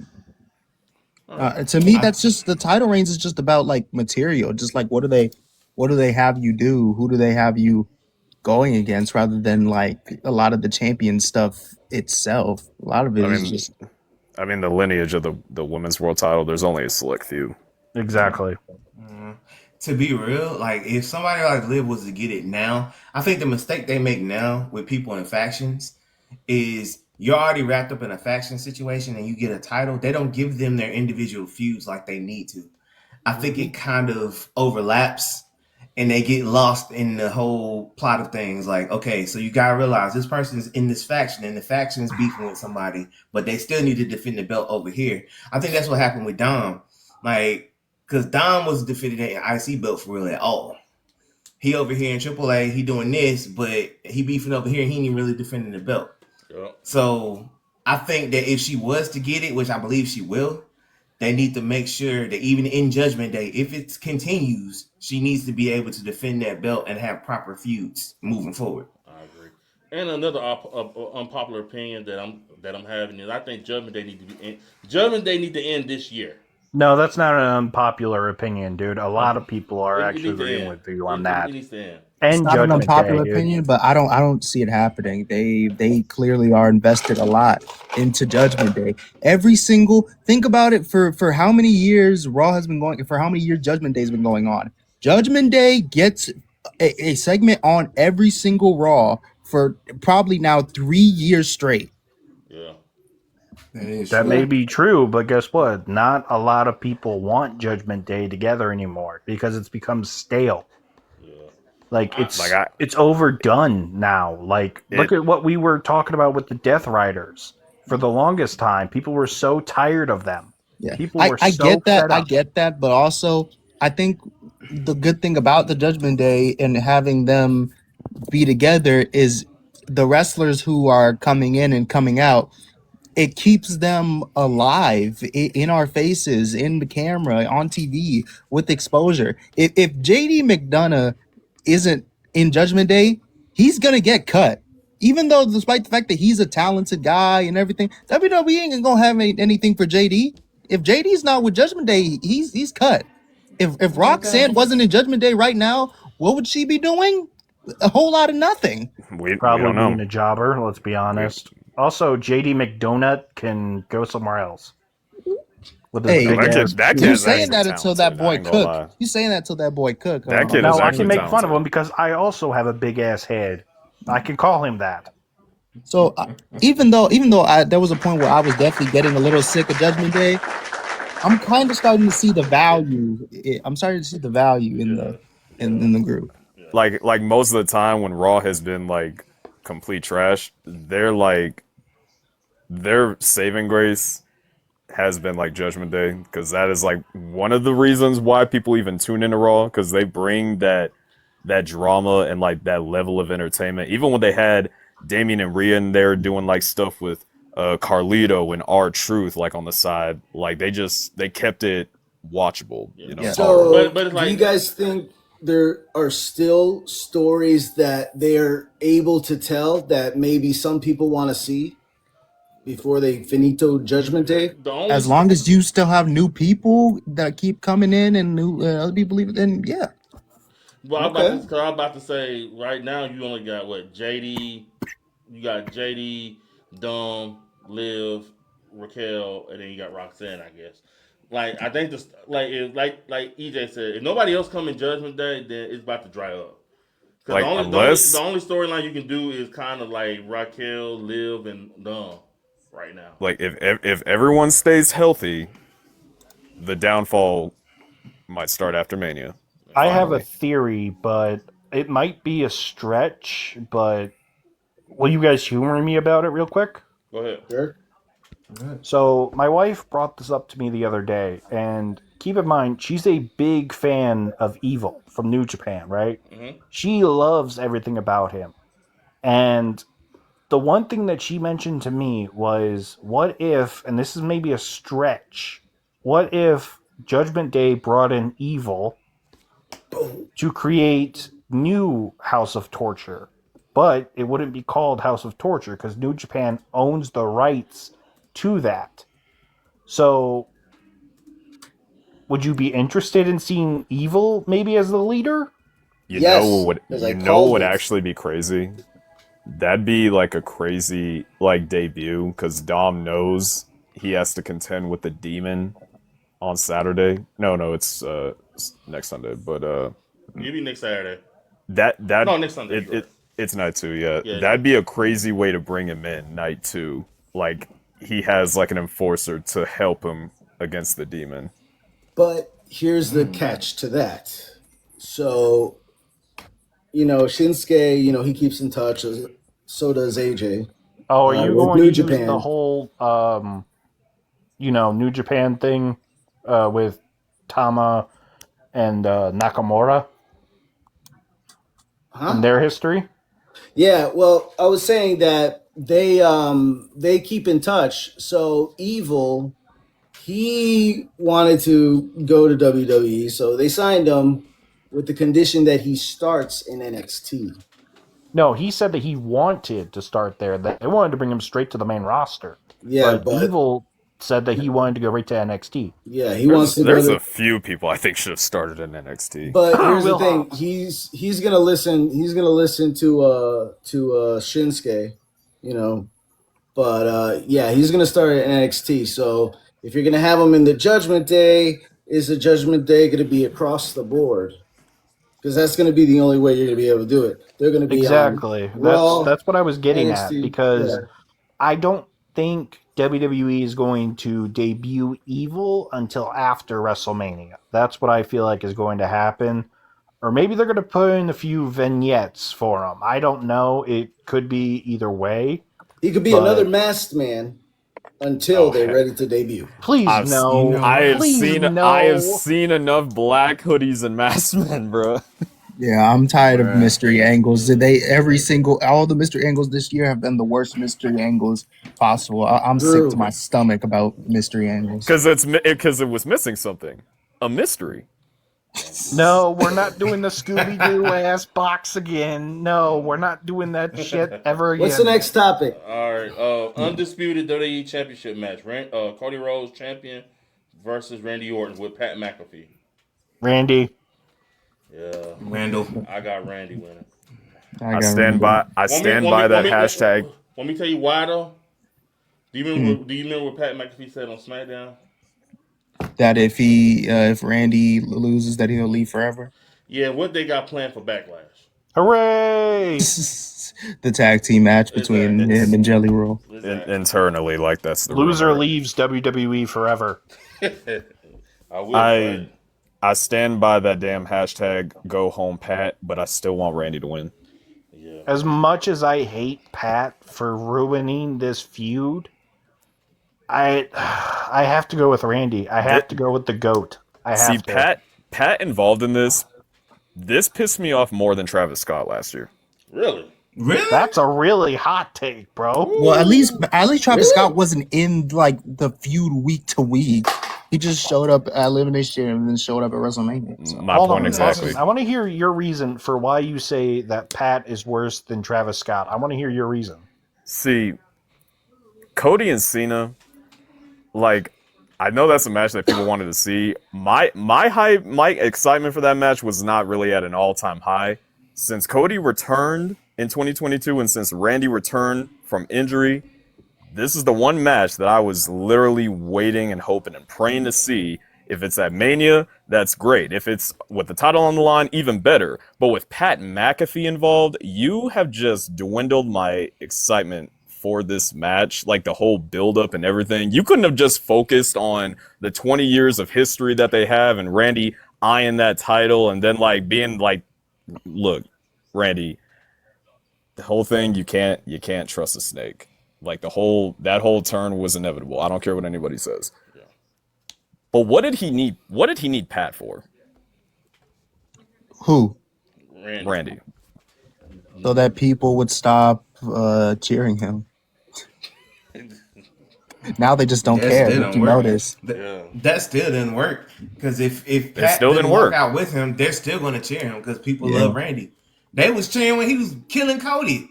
me, that's just the title reigns is just about like material. Just like what do they have you do? Who do they have you going against? Rather than like a lot of the champion stuff itself. A lot of it is just. I mean, the lineage of the women's world title. There's only a select few. Exactly. to be real, like if somebody like Liv was to get it now, I think the mistake they make now with people in factions is you're already wrapped up in a faction situation and you get a title. They don't give them their individual feuds like they need to. I think it kind of overlaps and they get lost in the whole plot of things. Like, okay, so you gotta realize this person is in this faction and the faction is beefing with somebody, but they still need to defend the belt over here. I think that's what happened with Dom. Like, because Dom was defending the IC belt for real at all. He over here in AAA, he doing this, but he beefing over here, he ain't really defending the belt. Yep. So I think that if she was to get it, which I believe she will, they need to make sure that even in Judgment Day, if it continues, she needs to be able to defend that belt and have proper feuds moving forward. I agree. And another unpopular opinion that I'm having is I think Judgment Day need to end this year. No, that's not an unpopular opinion, dude. A lot of people are It actually needs to agreeing end. with you on It that. needs to end. It's And not an Judgment Day, unpopular dude. opinion, but I don't see it happening. They clearly are invested a lot into Judgment Day. Every single think about it for how many years Raw has been going for how many years Judgment Day has been going on. Judgment Day gets a segment on every single Raw for probably now 3 years straight. Yeah. That is That true. may be true, but guess what? Not a lot of people want Judgment Day together anymore because it's become stale. Yeah. Like Like I it's overdone now. Like look it at what we were talking about with the Death Riders. For the longest time, people were so tired of them. Yeah, People were I so get that. fed I up. get that, but also I think the good thing about the Judgment Day and having them be together is the wrestlers who are coming in and coming out, it keeps them alive in our faces, in the camera, on TV with exposure. If JD McDonough isn't in Judgment Day, he's gonna get cut. Even though, despite the fact that he's a talented guy and everything, WWE ain't gonna have anything for JD. If JD's not with Judgment Day, he's cut. If Roxanne wasn't in Judgment Day right now, what would she be doing? A whole lot of nothing. we Probably don't know. being a jobber, let's be We honest. Also, JD McDonut can go somewhere else with his Hey, no, big ass that you kid's saying toupee. actually that until that talented. I boy ain't gonna Cook. lie. You saying that till that boy Cook. That kid On is Now I actually can make fun of talented. him because I also have a big ass head. I can call him that. So even though there was a point where I was definitely getting a little sick of Judgment Day, I'm kind of starting to see the value. I'm starting to see the value in Yeah. the in the group. Yeah. Like most of the time when Raw has been like complete trash, their saving grace has been like Judgment Day because that is like one of the reasons why people even tune into Raw because they bring that drama and like that level of entertainment. Even when they had Damien and Rhea in there doing like stuff with Carlito and R Truth like on the side, like they kept it watchable, Yeah. you know, Yeah. tolerable. So, But it's do you like guys think there are still stories that they're able to tell that maybe some people want to see before they finito Judgment Day? the only As long as you still have new people that keep coming in and new other people leave, then yeah. well, Okay. cause I'm about to say right now you only got what JD, you got JD, Dom, Liv, Raquel, and then you got Roxanne, I guess. Like I think this, like EJ said, if nobody else come in Judgment Day, then it's about to dry up. Because Like the unless only storyline you can do is kind of like Raquel, Liv, and Dom right now. like if everyone stays healthy, the downfall might start after Mania. I have a Finally, theory, but it might be a stretch. But will you guys humor me about it real quick? Go ahead. Sure. So my wife brought this up to me the other day, and keep in mind she's a big fan of Evil from New Japan, right? Mm-hmm. She loves everything about him, and the one thing that she mentioned to me was, what if, and this is maybe a stretch, what if Judgment Day brought in Evil to create new House of Torture, but it wouldn't be called House of Torture because New Japan owns the rights to that. So, would you be interested in seeing Evil maybe as the leader? Yes, as I you know what called would it. actually be crazy? That'd be like a crazy like debut because Dom knows he has to contend with the demon on Saturday. No, it's next Sunday, but Maybe next Saturday. that No, next Sunday. it's night 2. Yeah, Yeah, that'd be a crazy way to bring him in night 2. Like he has like an enforcer to help him against the demon. But here's the catch to that. So, Shinsuke, he keeps in touch. So does AJ. Oh, are you with going New to use Japan. the whole, New Japan thing with Tama and Nakamura in their history? Yeah, well, I was saying that they keep in touch. So Evil, he wanted to go to WWE, so they signed him with the condition that he starts in NXT. No, he said that he wanted to start there. That they wanted to bring him straight to the main roster. Yeah, but Evil said that he wanted to go right to NXT. yeah, he wants to go There's to. a few people I think should have started in NXT. But here's the Will thing: Hobbs. he's gonna listen. He's gonna listen to Shinsuke, But yeah, he's gonna start at NXT. So if you're gonna have him in the Judgment Day, is the Judgment Day gonna be across the board? Because that's gonna be the only way you're gonna be able to do it. They're gonna be Exactly. on Raw, That's what I was getting NXT, at, because yeah. I don't think WWE is going to debut Evil until after WrestleMania. That's what I feel like is going to happen. Or maybe they're going to put in a few vignettes for him. I don't know. It could be either way. He could be But- another masked man until they're heck. ready to debut. Please no. I have Please seen no. I have seen enough black hoodies and masked men, bro. Yeah, I'm tired of mystery angles. All the mystery angles this year have been the worst mystery angles possible. I'm sick True. to my stomach about mystery angles. Because it was missing something, a mystery. No, we're not doing the Scooby-Doo ass box again. No, we're not doing that shit ever again. What's the next topic? All right. Undisputed WWE Championship match. Cody Rhodes champion versus Randy Orton with Pat McAfee. Randy. Yeah. Randall. I got Randy winning. I stand by that hashtag. Let me tell you why though. Do you remember what Pat McAfee said on SmackDown? That if Randy loses, that he'll leave forever. Yeah, what they got planned for Backlash? Hooray! The tag team match between him and Jelly Roll. Internally, like that's the Loser rumor. leaves WWE forever. I stand by that damn hashtag go home Pat, but I still want Randy to win. Yeah. As much as I hate Pat for ruining this feud, I have to go with Randy. I have to go with the GOAT. See, Pat involved in this. This pissed me off more than Travis Scott last year. Really? Really? That's a really hot take, bro. Well, at least Travis Scott wasn't in like the feud week to week. He just showed up at Elimination and then showed up at WrestleMania. So. My Hold point on, exactly. I want to hear your reason for why you say that Pat is worse than Travis Scott. I want to hear your reason. See, Cody and Cena, like, I know that's a match that people wanted to see. My excitement for that match was not really at an all-time high. Since Cody returned in 2022 and since Randy returned from injury, this is the one match that I was literally waiting and hoping and praying to see. If it's at Mania, that's great. If it's with the title on the line, even better. But with Pat McAfee involved, you have just dwindled my excitement for this match, like the whole build-up and everything. You couldn't have just focused on the 20 years of history that they have and Randy eyeing that title and then like being like, look, Randy, the whole thing, you can't trust a snake. Like that whole turn was inevitable. I don't care what anybody says. Yeah. But what did he need? What did he need Pat for? Who? Randy. So that people would stop cheering him. Now they just don't care. Did you notice? That still didn't work. Because if Pat still didn't work work out with him, they're still going to cheer him because people love Randy. They was cheering when he was killing Cody.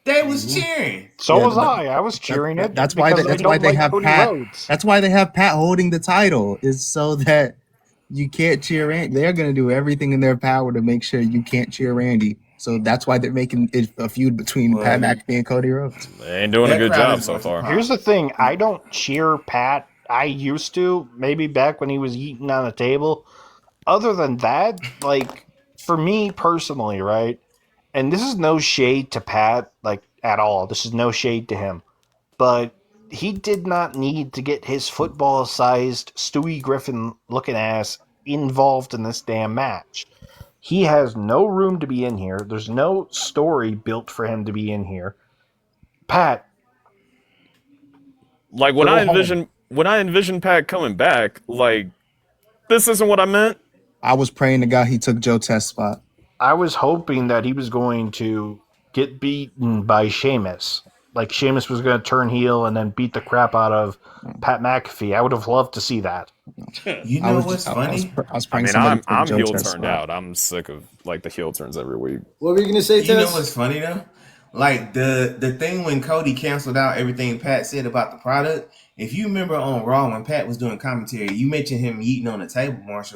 They was cheering. So was I. I was cheering it. That's why they have Pat. Rhodes. That's why they have Pat holding the title, is so that you can't cheer Randy. They're going to do everything in their power to make sure you can't cheer Randy. So that's why they're making it a feud between Pat McAfee and Cody Rhodes. They ain't doing a good job so far. Here's the thing. I don't cheer Pat. I used to, maybe back when he was eating on the table. other than that, like for me personally, right? And this is no shade to Pat, like at all. This is no shade to him, but he did not need to get his football-sized Stewie Griffin looking ass involved in this damn match. He has no room to be in here. There's no story built for him to be in here. Pat, Like go home. when I envision Pat coming back, like this isn't what I meant. I was praying to God he took Joe Test's spot. I was hoping that he was going to get beaten by Sheamus. Like Sheamus was going to turn heel and then beat the crap out of Pat McAfee. I would have loved to see that. You I know was what's just, funny? I was I praying mean, somebody take I'm Joe heel Test's turned spot. out. I'm sick of like the heel turns every week. What were you gonna say, You know Tess? what's funny though? Like the thing when Cody canceled out everything Pat said about the product. If you remember on Raw when Pat was doing commentary, you mentioned him eating on the table, Marshall.